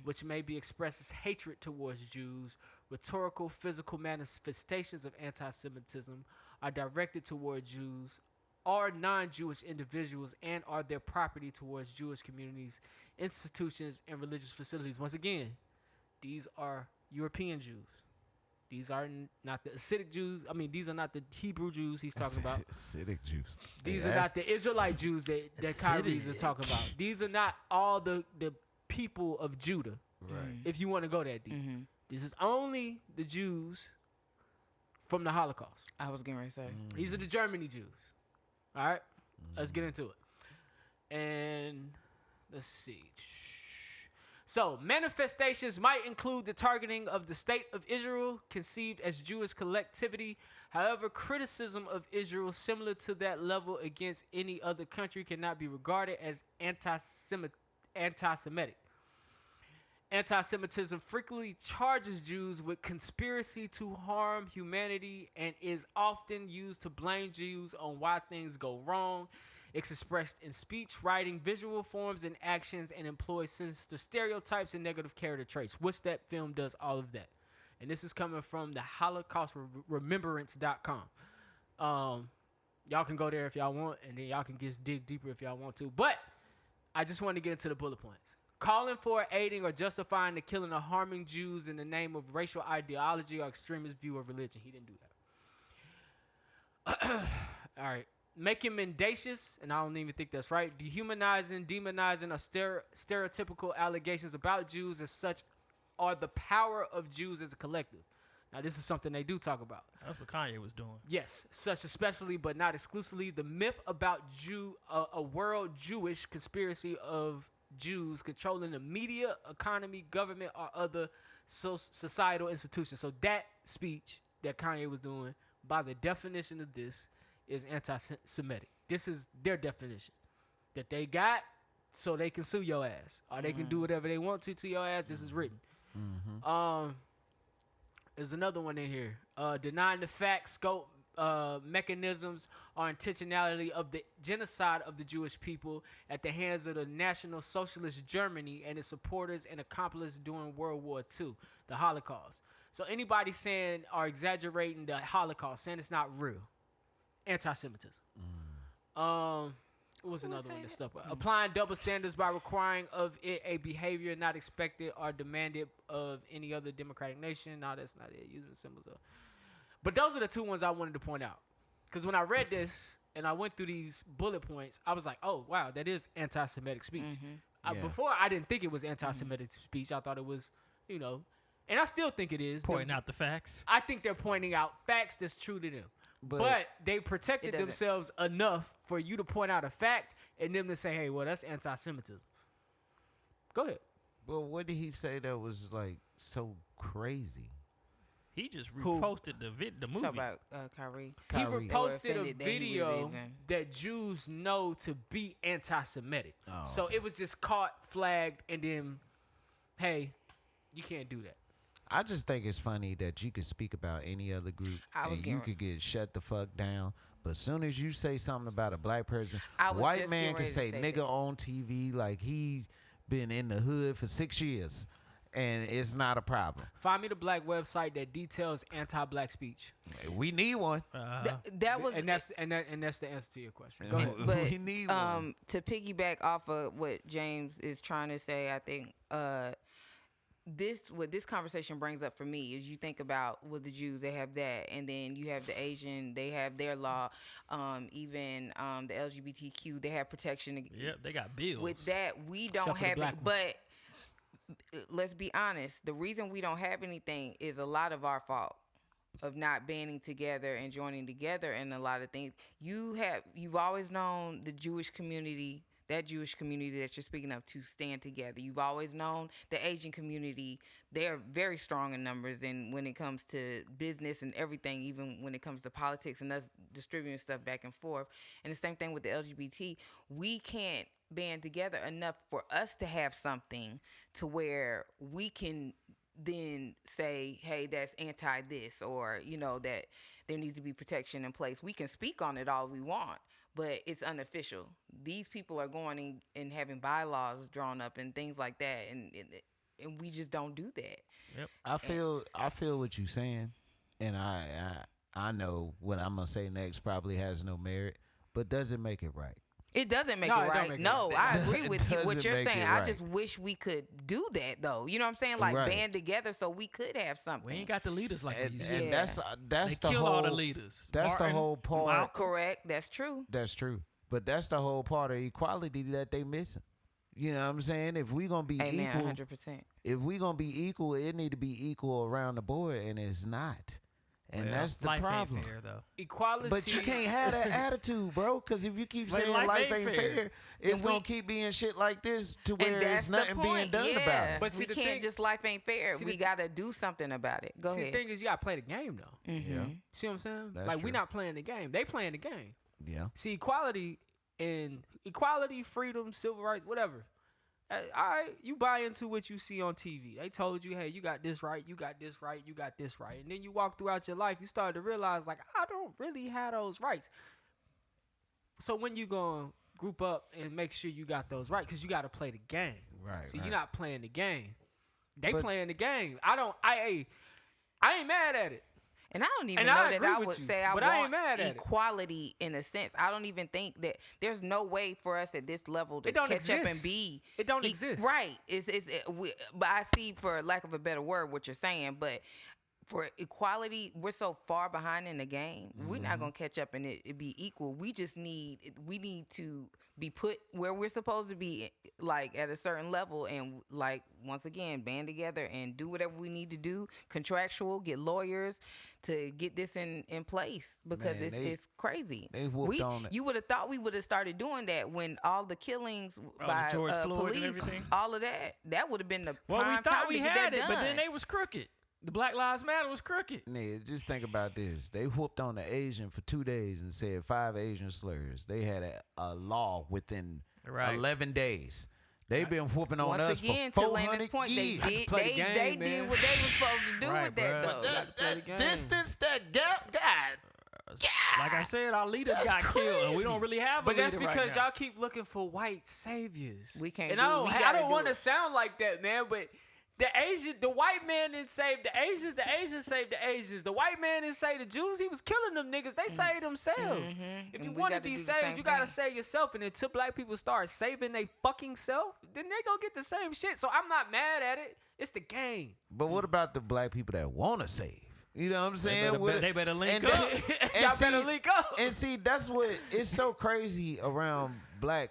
which may be expressed as hatred towards Jews. Rhetorical, physical manifestations of anti-Semitism are directed toward Jews or non-Jewish individuals and are their property towards Jewish communities, institutions, and religious facilities. Once again, these are European Jews. These are not the Hasidic Jews. I mean, these are not the Hebrew Jews he's talking about. Acidic juice. These are not the Israelite Jews that Kyrie's is talking about. These are not all the people of Judah. Right. If you want to go that deep. This is only the Jews from the Holocaust. I was getting ready to say. These are the Germany Jews. All right? Let's get into it. And let's see. So, manifestations might include the targeting of the state of Israel, conceived as Jewish collectivity. However, criticism of Israel similar to that level against any other country cannot be regarded as anti-Semitic. Anti-Semitism frequently charges Jews with conspiracy to harm humanity and is often used to blame Jews on why things go wrong. It's expressed in speech, writing, visual forms, and actions, and employs sinister stereotypes and negative character traits. What's That film does all of that. And this is coming from the HolocaustRemembrance.com. Y'all can go there if y'all want, and then y'all can just dig deeper if y'all want to. But I just want to get into the bullet points. Calling for, aiding, or justifying the killing or harming Jews in the name of racial ideology or extremist view of religion. He didn't do that. All right. Making mendacious, and I don't even think that's right, dehumanizing, demonizing, or stereotypical allegations about Jews as such are the power of Jews as a collective. Now, this is something they do talk about. That's what Kanye was doing. Yes, such especially, but not exclusively, the myth about a world Jewish conspiracy of Jews controlling the media, economy, government, or other societal institutions. So that speech that Kanye was doing, by the definition of this, is anti-Semitic. This is their definition that they got so they can sue your ass, or they can do whatever they want to your ass. This is written. There's another one in here. Denying the fact, scope, mechanisms, or intentionality of the genocide of the Jewish people at the hands of the National Socialist Germany and its supporters and accomplices during World War II, the Holocaust. So anybody saying or exaggerating the Holocaust, saying it's not real, anti-Semitism. What was another one? This stuff. Applying double standards by requiring of it a behavior not expected or demanded of any other democratic nation. No, that's not it. Using symbols of. But those are the two ones I wanted to point out. Because when I read this and I went through these bullet points, I was like, oh, wow, that is anti-Semitic speech. Before, I didn't think it was anti-Semitic speech. I thought it was, and I still think it is. Pointing out the facts. I think they're pointing out facts that's true to them. But they protected themselves enough for you to point out a fact and them to say, hey, well, that's anti-Semitism. Go ahead. Well, what did he say that was, like, so crazy? He just reposted the movie. Talk about Kyrie. He reposted a video that Jews know to be anti-Semitic. Oh, so it was just caught, flagged, and then, hey, you can't do that. I just think it's funny that you can speak about any other group and you could get shut the fuck down. But as soon as you say something about a black person, white man can say nigga on TV like he been in the hood for 6 years. And it's not a problem. Find me the black website that details anti-black speech. We need one. That was, and that's the answer to your question. Go ahead. But we need one. To piggyback off of what James is trying to say, I think what this conversation brings up for me is you think about the Jews, they have that, and then you have the Asian, they have their law, even the LGBTQ, they have protection. Yep, they got bills. With that, we don't have it, but let's be honest, the reason we don't have anything is a lot of our fault of not banding together and joining together in a lot of things. You've always known the Jewish community, that Jewish community that you're speaking of, to stand together. You've always known the Asian community, they're very strong in numbers, and when it comes to business and everything, even when it comes to politics and us distributing stuff back and forth. And the same thing with the LGBT. We can't band together enough for us to have something to where we can then say, hey, that's anti this, or that there needs to be protection in place. We can speak on it all we want, but it's unofficial. These people are going and having bylaws drawn up and things like that, and we just don't do that. Yep. I feel what you're saying, and I know what I'm gonna say next probably has no merit, but does it make it right? It doesn't make it right. No, I agree with you. What you're saying, I just wish we could do that, though. You know what I'm saying? Like band together so we could have something. We ain't got the leaders like we used to. And that's they the kill whole. all the leaders. That's Martin, the whole part. Correct. That's true. That's true. But that's the whole part of equality that they missing. You know what I'm saying? If we gonna be equal, 100%. If we gonna be equal, it need to be equal around the board, and it's not. And that's the life problem. Ain't fair, though. Equality. But you can't have that attitude, bro. Because if you keep saying life ain't fair, it's going to keep being shit like this to where there's nothing being done about it. But we can't just life ain't fair. We got to do something about it. Go ahead. The thing is, you got to play the game, though. Mm-hmm. Yeah. See what I'm saying? That's like, true. we're not playing the game. They playing the game. Yeah. See, equality, freedom, civil rights, whatever. Hey, all right, you buy into what you see on TV. They told you, hey, you got this right, you got this right, you got this right. And then you walk throughout your life, you start to realize, like, I don't really have those rights. So when you going to group up and make sure you got those right, because you got to play the game. Right. See, you're not playing the game. They playing the game. I ain't mad at it. And I don't even And know I that agree I with would you, say I but I ain't want mad at it. equality in a sense. I don't even think that there's no way for us at this level to It don't catch up and exist. be. It don't exist. Right. But I see, for lack of a better word, what you're saying. But for equality, we're so far behind in the game. We're not gonna catch up and it be equal. We need to be put where we're supposed to be, like at a certain level, and like once again band together and do whatever we need to do, contractual, get lawyers to get this in place, because Man, it's crazy. they whooped on it. You would have thought we would have started doing that when all the killings by George Floyd and police, everything? all of that would have been the Well, we prime thought time we to get had that it, but then done. they was crooked. The Black Lives Matter was crooked. Nigga, just think about this. They whooped on the Asian for 2 days and said 5 Asian slurs. They had a law within Right. 11 days. They've been whooping on Once us again, for to Landon's 400 point, years. they play the game, did man. what they were supposed to do Right, with that, bruh. though. That, play the game. distance, that gap, God. Like I said, our leaders That's got killed, and we crazy. don't really have a But that's leader because right now. y'all keep looking for white saviors. We can't And do it. I don't, We I gotta don't do want to it. sound like that, man. But the white man didn't save the Asians. The Asians saved the Asians. The white man didn't save the Jews. He was killing them niggas. They saved themselves. If And you we want to gotta be do the saved, same you gotta thing. save yourself. And until black people start saving they fucking self, then they gonna get the same shit. So I'm not mad at it. It's the game. But what about the black people that want to save? You know what I'm saying? they better link and up. that- Y'all better link up. And see, that's what it's so crazy around black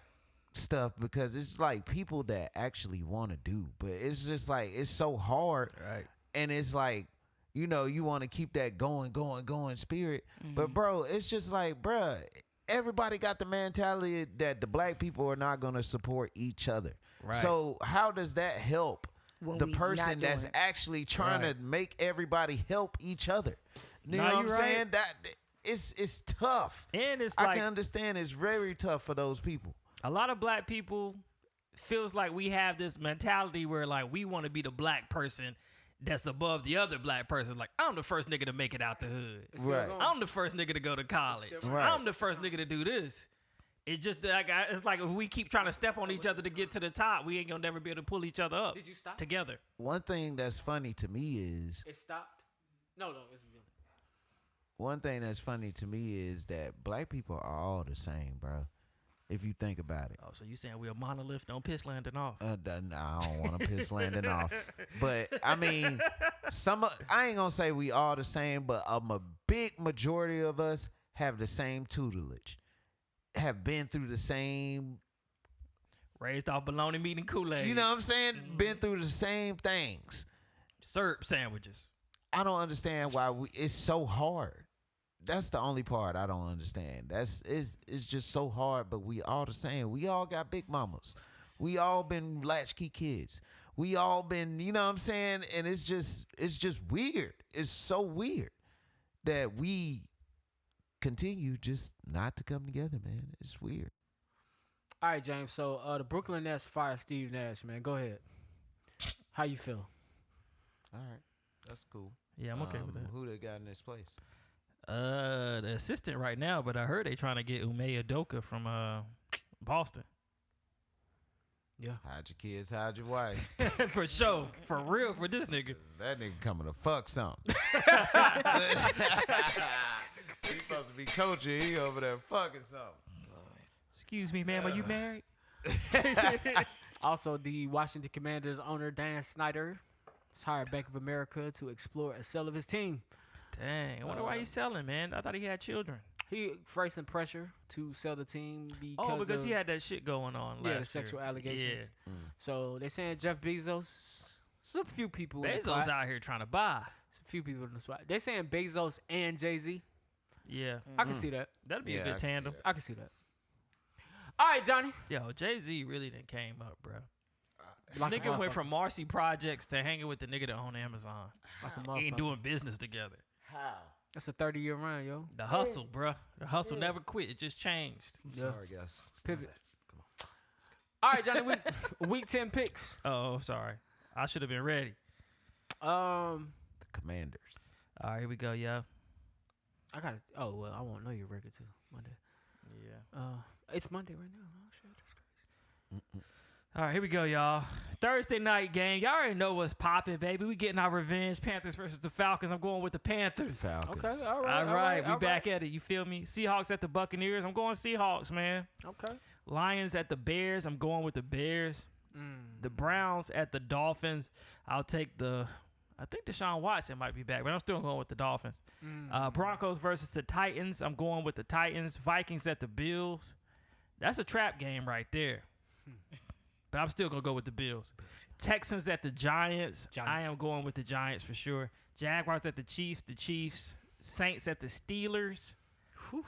stuff, because it's like people that actually want to do, but it's just like it's so hard, Right. and it's like, you know, you want to keep that going spirit, but bro, it's just like, bruh, everybody got the mentality that the black people are not going to support each other. Right. So how does that help When the we person not that's doing it. actually trying Right. to make everybody help each other? You Nah, know what I'm you right. saying? That it's tough. And it's I like can understand it's very tough for those people. a lot of black people feels like we have this mentality where like we want to be the black person that's above the other black person. Like, I'm the first nigga to make it out the hood. It's still Right. going. I'm the first nigga to go to college. Right. I'm the first nigga to do this. It's just like it's like if we keep trying to step on each other to get to the top, we ain't gonna never be able to pull each other up. Did you stop? Together? One thing that's funny to me is It stopped. No, it's that black people are all the same, bro. If you think about it. Oh, so you saying we a monolith? Don't piss Landon off. I don't want to piss Landon off, but I mean, I ain't gonna say we all the same, but a big majority of us have the same tutelage, have been through the same. Raised off bologna meat and Kool-Aid. You know what I'm saying? Been through the same things. syrup sandwiches. I don't understand why it's so hard. That's the only part I don't understand. It's just so hard, but we all the same. We all got big mamas. We all been latchkey kids. We all been, you know what I'm saying? And it's just weird. It's so weird that we continue just not to come together, man. It's weird. All right, James. So the Brooklyn Nets fired Steve Nash, man. Go ahead. How you feel? All right. That's cool. Yeah, I'm okay with that. Who they got in this place? The assistant right now, but I heard they trying to get Ume Udoka from Boston. Yeah. Hide your kids, hide your wife. For sure. For real, for this nigga. That nigga coming to fuck something. He's supposed to be coaching. He over there fucking something. Excuse me, ma'am, are you married? Also, the Washington Commanders owner, Dan Snyder, has hired Bank of America to explore a sale of his team. Dang, I wonder why he's selling, man. I thought he had children. He facing pressure to sell the team because Because of, he had that shit going on last the year. sexual allegations. Yeah. So they're saying Jeff Bezos, there's a few people in the Bezos pot. out here trying to buy. There's a few people in the spot. They're saying Bezos and Jay-Z. Yeah. I can see that. That'd be Yeah, a I good can see tandem. that. I can see that. All right, Johnny. Yo, Jay-Z really done came up, bro. Like a Nigga went motherfucker. from Marcy Projects to hanging with the nigga that own Amazon. Like a Ain't motherfucker. doing business together. How? That's a 30-year run, yo. The hustle, bruh. The hustle never quit. It just changed. Yeah. Sorry, guys. Pivot. All right, Johnny. Week 10 picks. Oh, sorry. I should have been ready. The Commanders. All right, here we go, yo. I got it. Oh well, I won't know your record too Monday. Yeah. It's Monday right now. Oh shit, that's crazy. All right, here we go, y'all. Thursday night game. Y'all already know what's popping, baby. We getting our revenge. Panthers versus the Falcons. I'm going with the Panthers. Falcons. Okay, all right. All right, we back at it. You feel me? Seahawks at the Buccaneers. I'm going Seahawks, man. Okay. Lions at the Bears. I'm going with the Bears. The Browns at the Dolphins. I'll take the. I think Deshaun Watson might be back, but I'm still going with the Dolphins. Broncos versus the Titans. I'm going with the Titans. Vikings at the Bills. That's a trap game right there. But I'm still going to go with the Bills. Texans at the Giants. I am going with the Giants for sure. Jaguars at the Chiefs. Saints at the Steelers. Whew.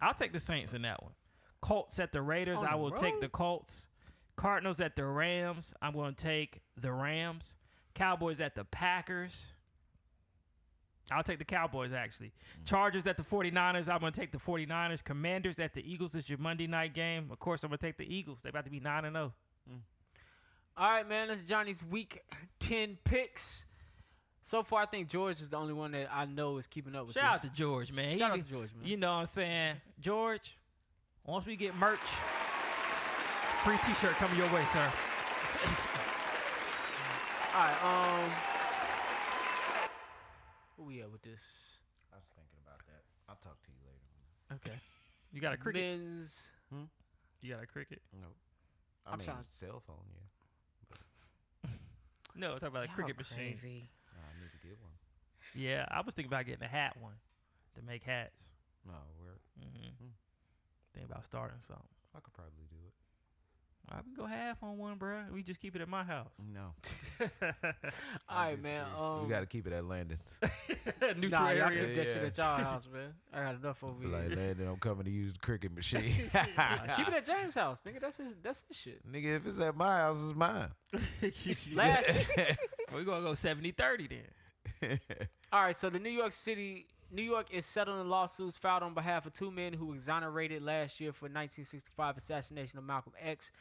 I'll take the Saints in that one. Colts at the Raiders. On I the will take road? the Colts. Cardinals at the Rams. I'm going to take the Rams. Cowboys at the Packers. I'll take the Cowboys, actually. Chargers at the 49ers. I'm going to take the 49ers. Commanders at the Eagles. It's your Monday night game. Of course, I'm going to take the Eagles. They're about to be 9-0. All right, man. That's Johnny's week 10 picks. So far, I think George is the only one that I know is keeping up with Shout out this. to George, man. Shout out to George, man. You know what I'm saying? George, once we get merch, free t-shirt coming your way, sir. All right, where we at with this? I was thinking about that. I'll talk to you later. Okay. You got a cricket? Men's. You got a cricket? No. I I'm mean, trying- cell phone, yeah. No, talk about a Y'all cricket machine. crazy. I need to get one. Yeah, I was thinking about getting a hat one to make hats. No, we're. Think about starting something. I could probably do it. All right, we go half on one, bro. We just keep it at my house. No. All right, man. We got to keep it at Landon's. Neutral Nah, y'all area. keep that shit Yeah. at y'all house, man. I got enough over here. Like, Landon, I'm coming to use the cricket machine. Keep it at James' house, nigga. That's his shit. Nigga, if it's at my house, it's mine. Last. We're going to go 70-30 then. All right, so New York is settling lawsuits filed on behalf of two men who exonerated last year for 1965 assassination of Malcolm X,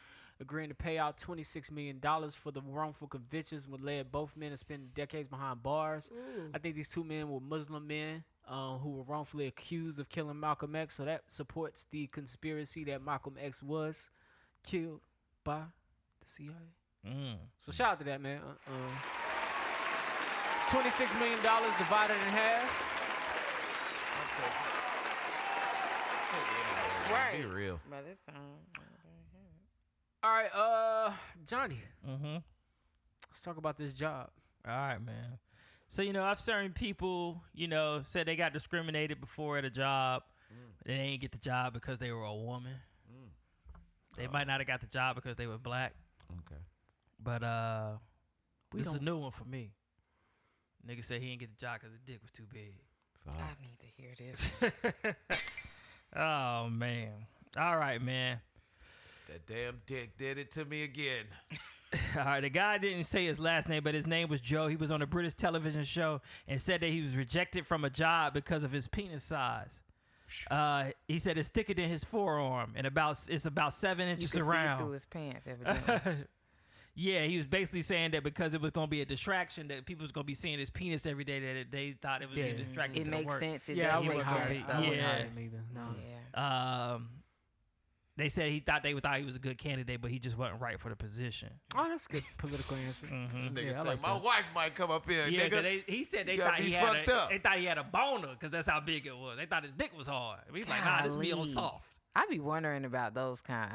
agreeing to pay out $26 million for the wrongful convictions which led both men to spend decades behind bars. I think these two men were Muslim men who were wrongfully accused of killing Malcolm X, so that supports the conspiracy that Malcolm X was killed by the CIA. So shout out to that, man. $26 million divided in half. Right. Be real. By this time. All right, Johnny. Mm-hmm. Let's talk about this job. All right, man. So, I've certain people, said they got discriminated before at a job. But they didn't get the job because they were a woman. They might not have got the job because they were black. Okay. But this is a new one for me. Nigga said he didn't get the job because his dick was too big. I need to hear this. Oh, man. All right, man. That damn dick did it to me again. All right, the guy didn't say his last name, but his name was Joe. He was on a British television show and said that he was rejected from a job because of his penis size. He said it's thicker than his forearm and it's about 7 You inches could see it around. through his pants, evidently. Yeah, he was basically saying that because it was going to be a distraction, that people was going to be seeing his penis every day, that they thought it was being distracted. It to makes work. sense. It Yeah, I does wouldn't make hire sense. him. though. I wouldn't Yeah. hire him either. No. Yeah. They said they thought he was a good candidate, but he just wasn't right for the position. Oh, that's a good political answer. Nigga Yeah, I said, like my that. wife might come up here, Yeah, 'cause nigga. he said they You gotta thought be he had fucked up. they thought he had a boner because that's how big it was. They thought his dick was hard. He's like, nah, this meal Golly. soft. I be wondering about those kind.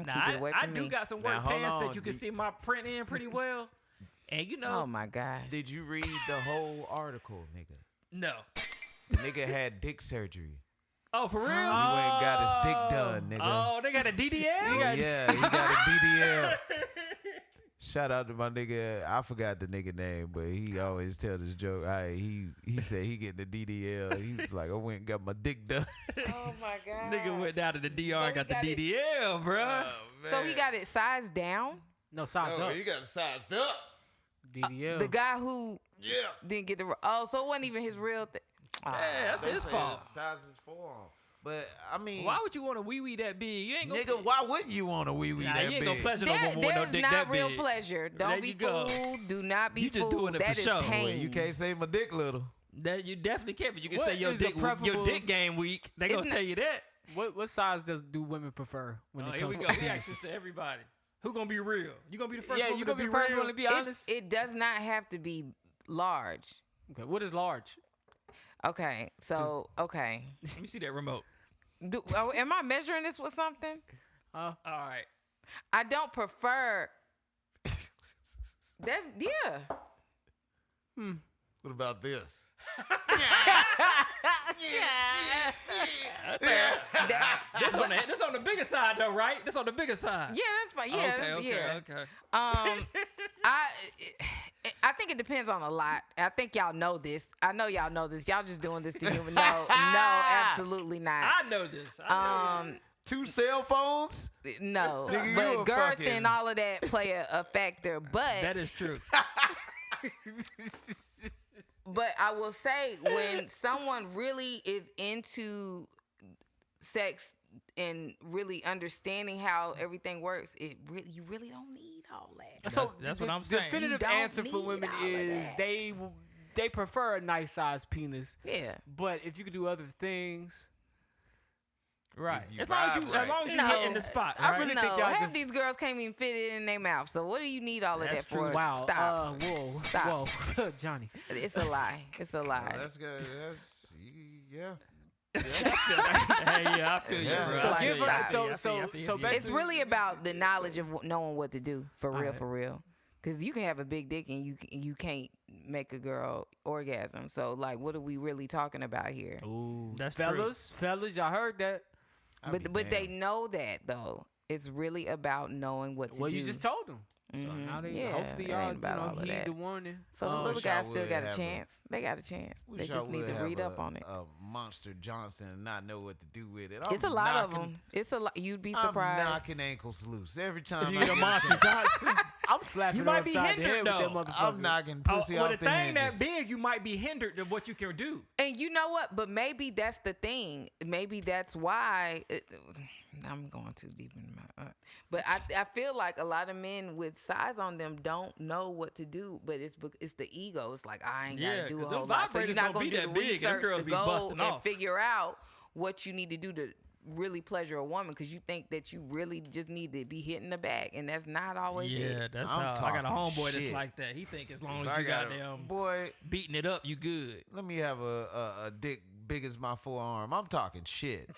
Nah, Keep it away I from do me. got some Now, work hold pants on. that you can see my print in pretty well. And Oh my gosh. Did you read the whole article, nigga? no. Nigga had dick surgery. Oh, for real? He went and got his dick done, nigga. Oh, they got a DDL? Yeah, he got a DDL. Shout out to my nigga. I forgot the nigga name, but he always tell this joke. He said he getting the DDL. He was like, I went and got my dick done. Oh my god. Nigga went down to the DR and So got he the got DDL, bruh. So he got it sized down. No, sized No, up. he got it sized up. DDL. The guy who Yeah. didn't get the so it wasn't even his real thing. Yeah, that's his fault. Size his forearm. But I mean, Why would you want a wee that big? You ain't gonna. nigga, why wouldn't you want a wee Nah, that you ain't big? gonna pleasure no woman with no There's dick not that real big. pleasure. There Don't be you go. fooled. Do not be You just fooled. doing it for That is show. pain. Well, you can't say my dick little. That you definitely can, but you can What say your is a dick preferable- game weak. They gonna Isn't tell you that. What size do women prefer when it Here we comes go. to We ask this penises? to everybody. Who gonna be real? You gonna be the first Yeah, one you to gonna be be the first real? one to be honest. It does not have to be large. Okay, what is large? Okay, so okay. Let me see that remote. Am I measuring this with something? All right. I don't prefer. That's What about this? This on the bigger side though, right? This on the bigger side. Yeah, that's fine. Yeah, Okay. I think it depends on a lot. I think y'all know this. I know y'all know this. Y'all just doing this to you. No, absolutely not. I know this. I know this. 2 cell phones? No, Nigga, you but a girth fucking- and all of that play a factor. But That is true. But I will say, when someone really is into sex and really understanding how everything works, you really don't need all that. So That's the what I'm saying. Definitive You don't answer for need women all of is that. they prefer a nice sized penis, Yeah. but if you could do other things, Right. If you As long as you vibe right. hitting No. the spot, I right? really No, think y'all half just- these girls can't even fit it in their mouth. So what do you need all of That's that for? true. wow, Stop. whoa, Stop. whoa, Johnny. It's a lie. It's a lie. That's good. Yeah. Hey, yeah, I feel you, Yeah. bro. So I feel give you. her- I feel you. so I feel you. It's really about the knowledge of knowing what to do for real, Alright. for real. Because you can have a big dick and you can't make a girl orgasm. So like, what are we really talking about here? Ooh, That's true. fellas, y'all heard that? But they know that though. It's really about knowing what to Well, do. you just told them. So now they Yeah, hopefully it y'all ain't about all of heed that. the warning. So the little wish I guys still would got a have chance. They got a chance. They Wish I just need would to have read up on it. A Monster Johnson and not know what to do with it. It's a I'm lot of knocking- them. It's a lot. You'd be I'm surprised. knocking ankles loose every time. If you I get get a a Monster chance. Johnson, I'm slapping You her might be upside the head hindered, with that though. motherfucker. I'm knocking pussy with off a the thing hinges. that big, you might be hindered to what you can do. And you know what? But maybe that's the thing. Maybe that's why. I'm going too deep in my. But I feel like a lot of men with size on them don't know what to do. But it's the ego. It's like I ain't Yeah, gotta do a 'cause them whole lot. So you're vibrators not don't gonna be do the that big, and them research girls to be go busting and off. figure out what you need to do to really pleasure a woman, because you think that you really just need to be hitting the back, and that's not always Yeah, it. that's I'm how I got a talking homeboy that's shit. like that. He think as long If as I you got got them boy, beating it up, you good. let me have a dick big as my forearm. I'm talking shit.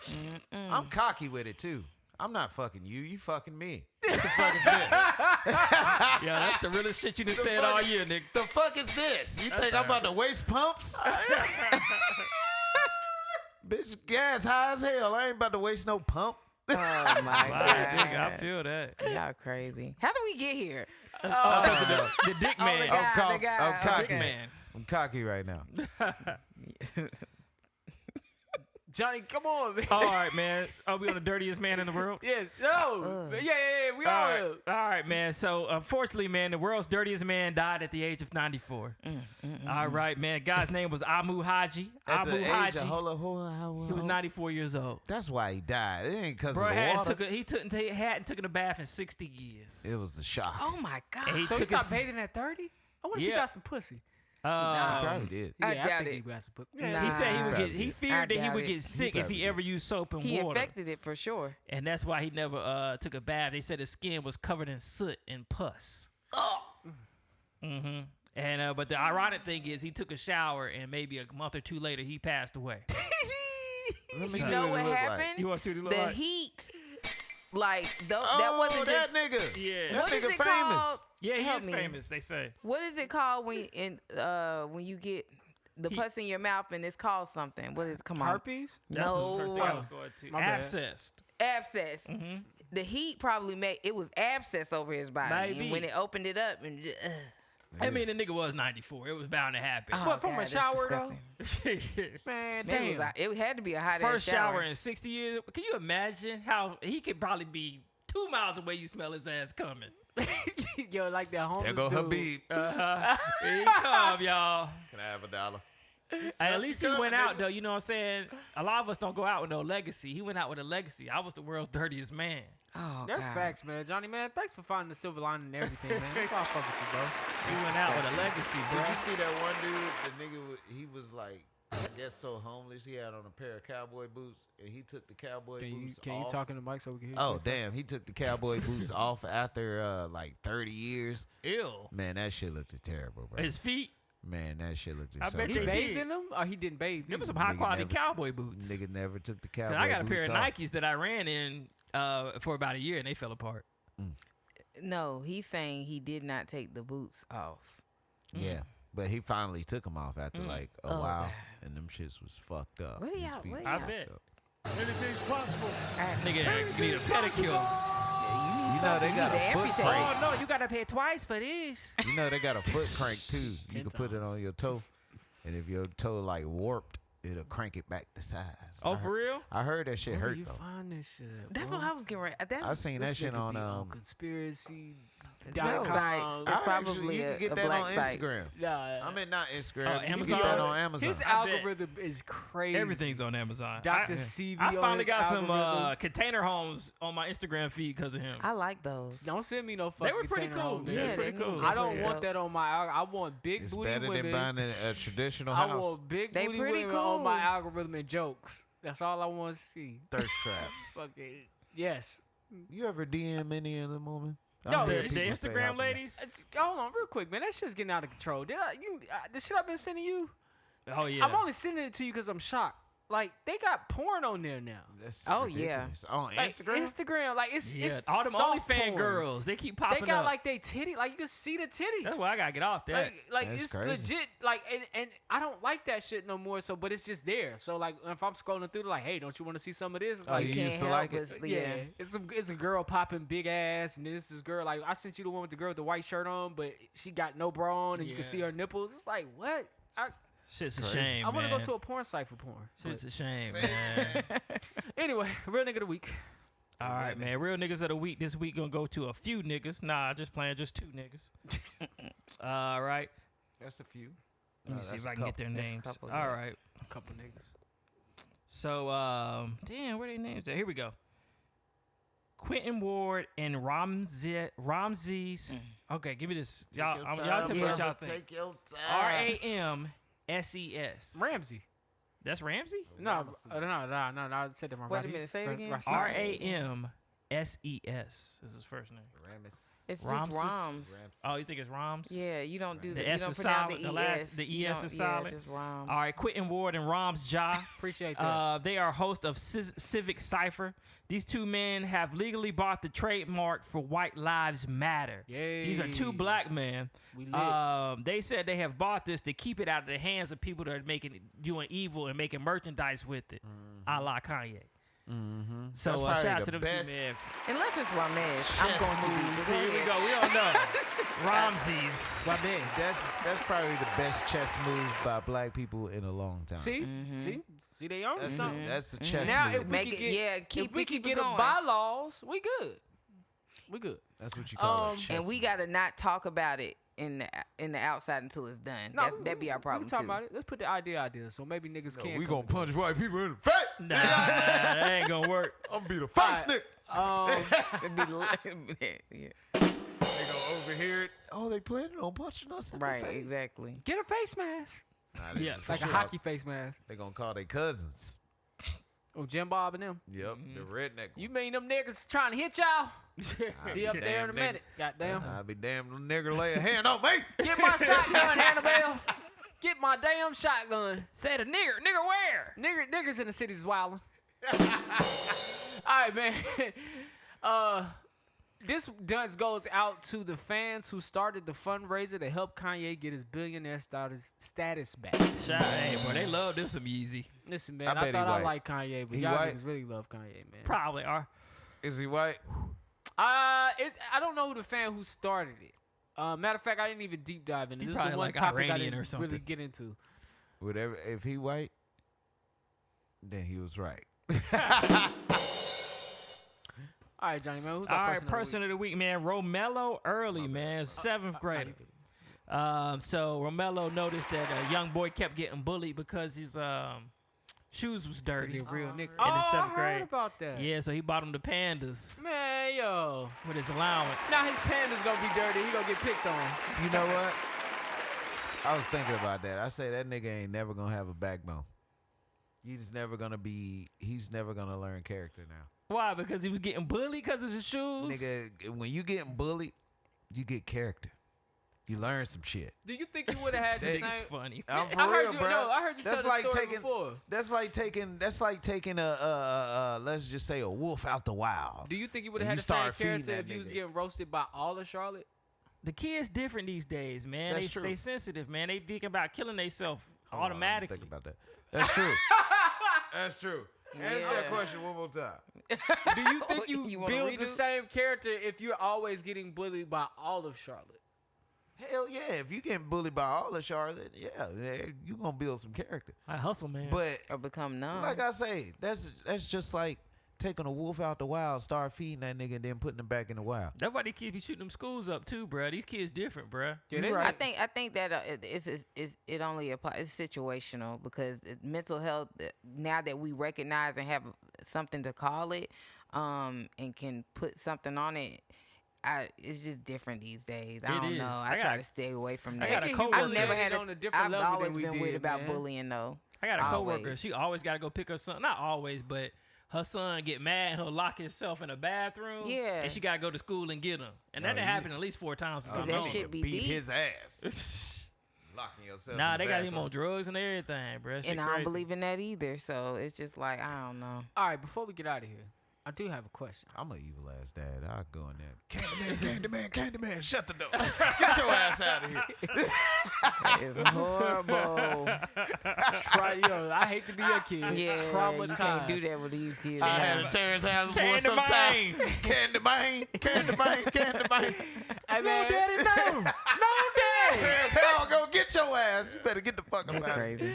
I'm cocky with it too. I'm not fucking you. You fucking me. What the fuck is this? Yeah, that's the realest shit you done said all year, nigga. The fuck is this? You think I'm about to waste pumps? Bitch, gas high as hell. I ain't about to waste no pump. Oh my Wow, nigga, I god, feel that. y'all crazy. How do we get here? The dick Oh, man. the guy, I'm the guy. I'm cocky. Dick man. I'm cocky right now. Johnny, come on, man. All right, man. Are we on the dirtiest man in the world? Yes, no, yeah, we All all right. All right, man. So, unfortunately, man, the world's dirtiest man died at the age of 94. All right, man. Guy's name was Amu Haji. At the Amu age Haji. of hold He was 94 years old. That's why he died. It ain't because of Bro the hadn't water. hadn't taken a bath in 60 years. It was the shock. Oh my god. And he So he took stopped his, bathing at 30? I wonder if he Yeah. got some pussy. He probably did. I Yeah, I doubt think it. he got some pussy. Nah. he said he would Probably get. He did. feared I that he doubt would it. get sick if probably he ever used soap and He water. infected it for sure. And that's why he never took a bath. They said his skin was covered in soot and pus. And but the ironic thing is, he took a shower, and maybe a month or two later, he passed away. Let me You see know it what look happened? Like. You want to see what he look The like? heat, like that Oh, wasn't that just. nigga. Yeah. That What is nigga it famous. called? Yeah, he Help is me. famous. They say. What is it called when you get the pus in your mouth and it's called something? What is it? Come on. Herpes? That's the first thing I No. was going to. My bad. Abscessed. Abscess. The heat probably made it was abscess over his body. Maybe. And when it opened it up and I mean, the nigga was 94. It was bound to happen. oh, What, from a God, that's shower, though? disgusting. Man, Man, it, damn. it had to be a hot First ass shower in 60 years. Can you imagine how he could probably be 2 miles away? You smell his ass coming. Yo, like that homeless There go dude. Habib. Here he come, y'all. Can I have $1? At least he went out though. You know what I'm saying? A lot of us don't go out with no legacy. He went out with a legacy. I was the world's dirtiest man. Oh, That's God. facts, man. Johnny, man, thanks for finding the silver lining and everything, man. That's why I fuck with you, bro. He went out with a legacy, bro. Did you see that one dude? The nigga, he was like, I guess so homeless. He had on a pair of cowboy boots, and he took the cowboy boots off. Can you talk in the mic so we can hear you? Oh, damn. He took the cowboy boots off after like 30 years. Ew. Man, that shit looked terrible, bro. His feet. Man, that shit looked I so bet He they crazy. bathed in them, or he didn't bathe? There was some either? high quality never- cowboy boots. Nigga never took the 'Cause cowboy I got a pair boots of off. Nikes that I ran in for about a year and they fell apart. No, he's saying he did not take the boots off. Yeah, but he finally took them off after like a Oh, while, God. and them shits was fucked up. What are His y'all- feet what was are I y'all- bet. up. Anything's possible. Nigga need a pedicure. You You know they got a foot amputate. crank. Oh no, you gotta pay twice for this. You know they got a foot crank too. You 10 can put it times. on your toe, and if your toe like warped, it'll crank it back to size. Oh, for real? I heard that shit Where hurt do you though. find this shit? That's bro? what I was getting ready. I seen that This shit nigga on be conspiracy. Black sites. It's probably you a can get that black on site. Instagram. Nah, I mean not Instagram. Oh, You can Amazon? get that on Amazon. his I bet. algorithm is crazy. Everything's on Amazon. Dr. I CB I on finally his got some algorithm. container homes on my Instagram feed because of him. I like those. Don't send me no fucking. They were pretty container cool. home, Yeah, man. Yeah, pretty they cool. need- I don't pretty want dope. that on my. I want big It's booty better women. than buying a traditional I house. want big They booty pretty women on my cool. algorithm and jokes. That's all I want to see. Thirst traps. Fucking yes. You ever DM any of them women? No, I hear The it's- people say Instagram how- ladies? Hold on, real quick, man. That shit's getting out of control. The shit I've been sending you? Oh yeah. I'm only sending it to you because I'm shocked. Like they got porn on there now. That's Oh, yeah. ridiculous. On Like, Instagram? Instagram, like it's Yeah, it's all them soft OnlyFans porn. girls, they keep They popping got up. like they titty, like you can see the titties. That's why I gotta get off that. Like That's it's crazy. legit. Like and I don't like that shit no more. So, but it's just there. So like if I'm scrolling through, like, hey, don't you want to see some of this? It's Oh, like, you Can't used to help like it? but- yeah, it's a girl popping big ass, and then this girl like I sent you the one with the girl with the white shirt on, but she got no bra on, and you can Yeah. see her nipples. It's like what? Shit's a crazy. shame, I want to man. go to a porn site for porn. Shit's But a shame, man. anyway, real nigga of the week. All right, man. Real niggas of the week this week gonna go to a few niggas. Nah, just playing just 2 niggas. All right. That's a few. Let me see if I can get their That's a names. couple, All yeah. right. A couple niggas. So, damn, where they names at? Here we go. Quentin Ward and Ramses. Okay, give me this. Y'all tell me what y'all think. Take your time. RAMSES. Ramsey. That's Ramsey? No, no. I said that wrong. Wait a minute, say it again. RAMSES is his first name. It's Ramses? just Roms. Oh, you think it's Rams? Yeah, you don't do The the S you don't is pronounce silent, the the last- ES. the You ES don't- is silent. Yeah, just Roms. All right, Quentin Ward and Rams Ja. Appreciate that. They are hosts of Civic Cypher. These 2 men have legally bought the trademark for White Lives Matter. Yay. These are 2 black men. We lit. They said they have bought this to keep it out of the hands of people that are doing evil and making merchandise with it, a la Kanye. So That's probably shout out the to them best- 2 men. Unless it's Ramesh, I'm going to be. See, here we go. We don't know. Ramses. Why big? That's probably the best chess move by black people in a long time. See, they own That's, something. that's a chess Now, move. if we Make could it- get, yeah, keep if we it- could keep it get them going. bylaws, we good. We good. That's what you call a chess And we move. got to not talk about it in the outside until it's done. That'd be our problem We can talk too. about it. Let's put the idea out there, so maybe niggas can't. We come gonna punch white people in the face. Nah, that ain't gonna work. I'm gonna be the first nigga. It'd be yeah. They gonna overhear it. Oh, they planning on punching us in the Right, face. exactly. Get a face mask, Nah, they Yeah, just like a sure. hockey face mask. They gonna call their cousins. Oh, Jim Bob and them. Yep, the redneck. You mean them niggas trying to hit y'all? Be up Damn there in a nigga. minute. Goddamn. I'll be damn little nigga lay a hand on me. Get my shotgun, Annabelle. Get my damn shotgun. Said a nigger. Nigger where? Niggers in the cities is wildin'. All right, man. This dance goes out to the fans who started the fundraiser to help Kanye get his billionaire status back. Shout, hey, bro, they love them some Yeezy. Listen, man, I I bet he thought I white. liked Kanye, but He y'all white? niggas really love Kanye, man. Probably are. Is he white? I don't know who the fan who started it. Matter of fact, I didn't even deep dive in it. He's This is the probably one like topic I Iranian didn't or something. really get into. Whatever. If he white, then he was right. All right, Johnny, man. Who's All our right, person of the week, man. Romello Early, man. 7th grader. So Romello noticed that a young boy kept getting bullied because his shoes was dirty. He's a real nigga. In the I seventh grade. heard about that. Yeah, so he bought him the Pandas Man, yo. with his allowance. Now his panda's gonna be dirty. He gonna get picked on. You know what? I was thinking about that. I say that nigga ain't never gonna have a backbone. He's never gonna learn character now. Why? Because he was getting bullied because of his shoes? Nigga, when you getting bullied, you get character. You learn some shit. Do you think you would have had the That same? nigga's funny. I'm for I heard real, you. bro. No, I heard you tell the story before. That's like taking a let's just say a wolf out the wild. Do you think you would have You had the same start feeding character that if you was nigga. getting roasted by all of Charlotte? The kids different these days, man. That's They true. stay sensitive, man. They think about killing themselves Hold on, let me automatically. think about that. That's true. That's true. Answer that question one more time. Do you think You you wanna build the redo? same character if you're always getting bullied by all of Charlotte? Hell yeah. If you getting bullied by all of Charlotte, yeah, you gonna build some character. I hustle, man. But Or become numb. like I say, that's just like taking a wolf out the wild, start feeding that nigga, and then putting him back in the wild. That's why these kids be shooting them schools up too, bruh. These kids different, bruh. Yeah, they Right. I think that it only applies. It's situational because mental health. Now that we recognize and have something to call it, and can put something on it, it's just different these days. I It don't is. know. I I try got- to stay away from I that. got a They coworker- can I've never humiliate had it a, on a different I've level always than we been did, weird about man. bullying though. I got a coworker. Always. She always got to go pick her son. Not always, but her son get mad. He'll lock himself in a bathroom. Yeah. And she got to go to school and get him. And that done happened at least 4 times. Since Oh, I've that known shit her. be beat deep. his ass. Locking yourself. Nah, in the they got him bathroom. on drugs and everything, bruh. And I don't believe in that either. So it's just like I don't know. All right, before we get out of here, I do have a question. I'm an evil ass dad. I'll go in there. Candyman, shut the door. Get your ass out of here. It's horrible. Yo, I hate to be a kid. Yeah, Traumatized. you can't do that with these kids. I had a Terrence house before Candy sometime. Mane. Candy Mane. Hey, man. Daddy, no. No, Daddy. Terrence Howell, go get your ass. You better get the fuck up out of here. Crazy.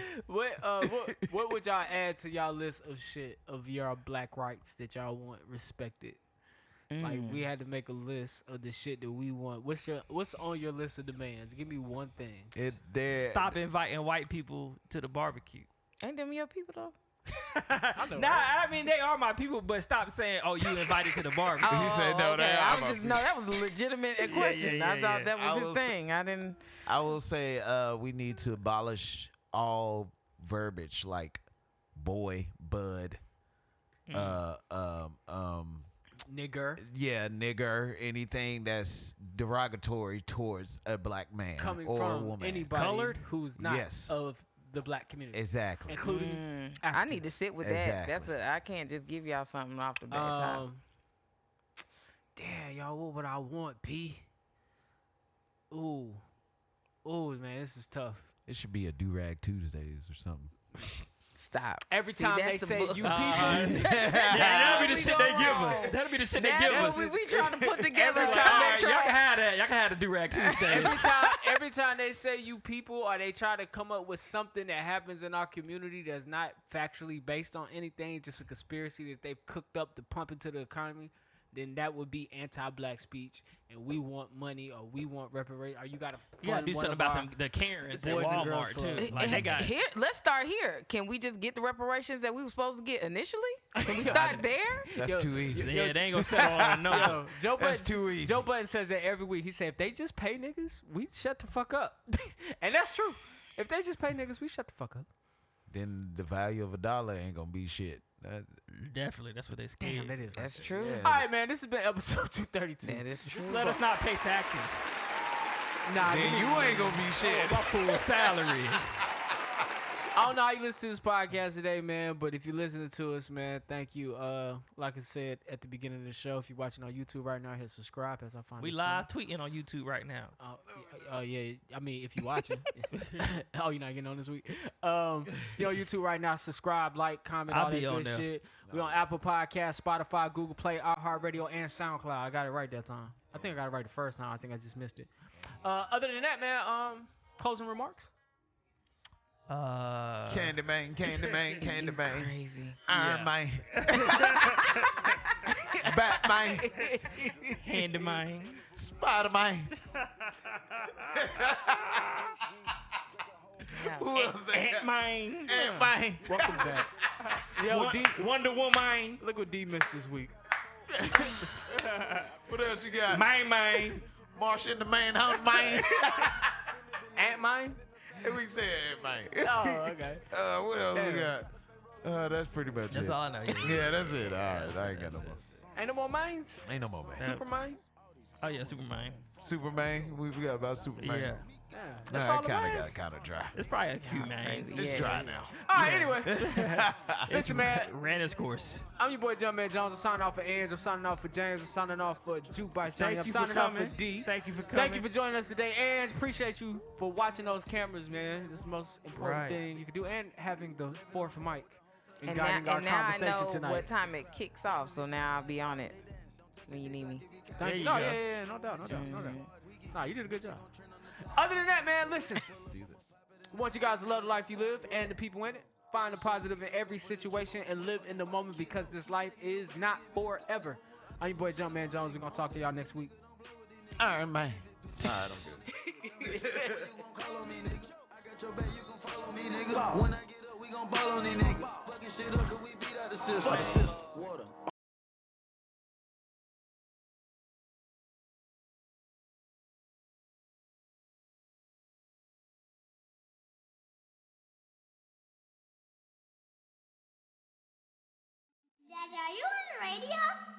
What would y'all add to y'all list of shit of your black rights that y'all want respected? Like we had to make a list of the shit that we want. What's on your list of demands? Give me one thing. Stop inviting white people to the barbecue. Ain't them your people though? Nah, I mean they are my people, but stop saying, "Oh, you invited to the barbecue." He said, no, they are I was my just, no, that was a legitimate question. yeah, I thought yeah. that I was will his say- thing. I didn't. I will say we need to abolish all verbiage like boy, bud, Nigger. yeah, nigger, anything that's derogatory towards a black man Coming or a from woman. anybody Colored? who's not Yes. of the black community. Exactly. Including I need to Africans. sit with that. Exactly. I can't just give y'all something off the bat. top. Damn, y'all, what would I want, P? Ooh, man, this is tough. It should be a do-rag Tuesdays or something. Stop. Every See, time they that's the say bull- you people, Yeah, that'll be the we shit go they give wrong. us. That'll be the shit they That's give what us. we trying to put together. Every All time right, they Y'all can have that. Y'all can have the do-rag Tuesdays. every time they say you people, or they try to come up with something that happens in our community that's not factually based on anything, just a conspiracy that they've cooked up to pump into the economy, then that would be anti-black speech, and we want money or we want reparation. Or you gotta You gotta fund do one something of about our them, the Karens at Boys and Girls Walmart Club. too. Like they got. Here, let's start here. Can we just get the reparations that we were supposed to get initially? Can we start there? That's Yo, too easy. Yeah, they ain't gonna settle on a number. Yo, Joe That's Budden, too easy. Joe Budden says that every week. He said if they just pay niggas, we shut the fuck up, and that's true. If they just pay niggas, we shut the fuck up. Then the value of $1 ain't gonna be shit. Definitely, that's what they scared. Damn, that is. That's true. Yeah. All right, man. This has been episode 232. That is true. Just let us not pay taxes. Nah, Then nigga, you ain't gonna be shit. My full salary. I don't know how you listen to this podcast today, man, but if you're listening to us, man, thank you. Like I said at the beginning of the show, if you're watching on YouTube right now, hit subscribe as I find We this live tweeting on YouTube right now. Oh yeah. I mean, if you're watching, oh, you're not getting on this week. You're on YouTube right now. Subscribe, like, comment, I'll all that be on good there. shit. We on Apple Podcasts, Spotify, Google Play, iHeartRadio, and SoundCloud. I got it right that time. I think I got it right the first time. I think I just missed it. Other than that, man, closing remarks. Candyman. Crazy. Iron Yeah. Man. Batman, Handyman. Spider-Man. Who else they got? Ant-Man. Ant-Man. Welcome back. Yo, D, Wonder Woman. look what D missed this week. What else you got? Man. Martian the Manhunt Man. Ant-Mine? We said Ant-Man. Oh, okay. What else we Yeah. got? That's pretty much That's it. all I know. Yeah, that's it. All right, I ain't got no more. Ain't no more mines? Ain't no more, man. Yeah. Supermine? Oh yeah, Superman. Superman. We got about Superman. Yeah. Yeah. That's Nah, all it the kind of mines? got kind of dry. It's probably a few man. It's Yeah. dry now. All right, anyway. It's Listen, man. ran its course. I'm your boy Jumpman Jones. I'm signing off for Ange. I'm signing off for James. I'm signing off for Jukebox Johnny. I'm Thank you for signing off coming. for D. Thank you for coming. Thank you for joining us today. Ange, appreciate you for watching those cameras, man. It's the most important Right. thing you can do. And having the fourth mic and And guiding now, our and now I conversation know tonight. what time it kicks off, so now I'll be on it when you need me. Thank There you. you No, go. yeah, no doubt, no doubt, no doubt. Nah, you did a good job. Other than that, man, listen. We want you guys to love the life you live and the people in it. Find the positive in every situation and live in the moment because this life is not forever. I'm your boy Jumpman Jones. We're going to talk to y'all next week. All right, man. All right, I'm good. When I get up, we gon' ball on these niggas. Fucking shit up, cause we beat out the system. Water. Dad, are you on the radio?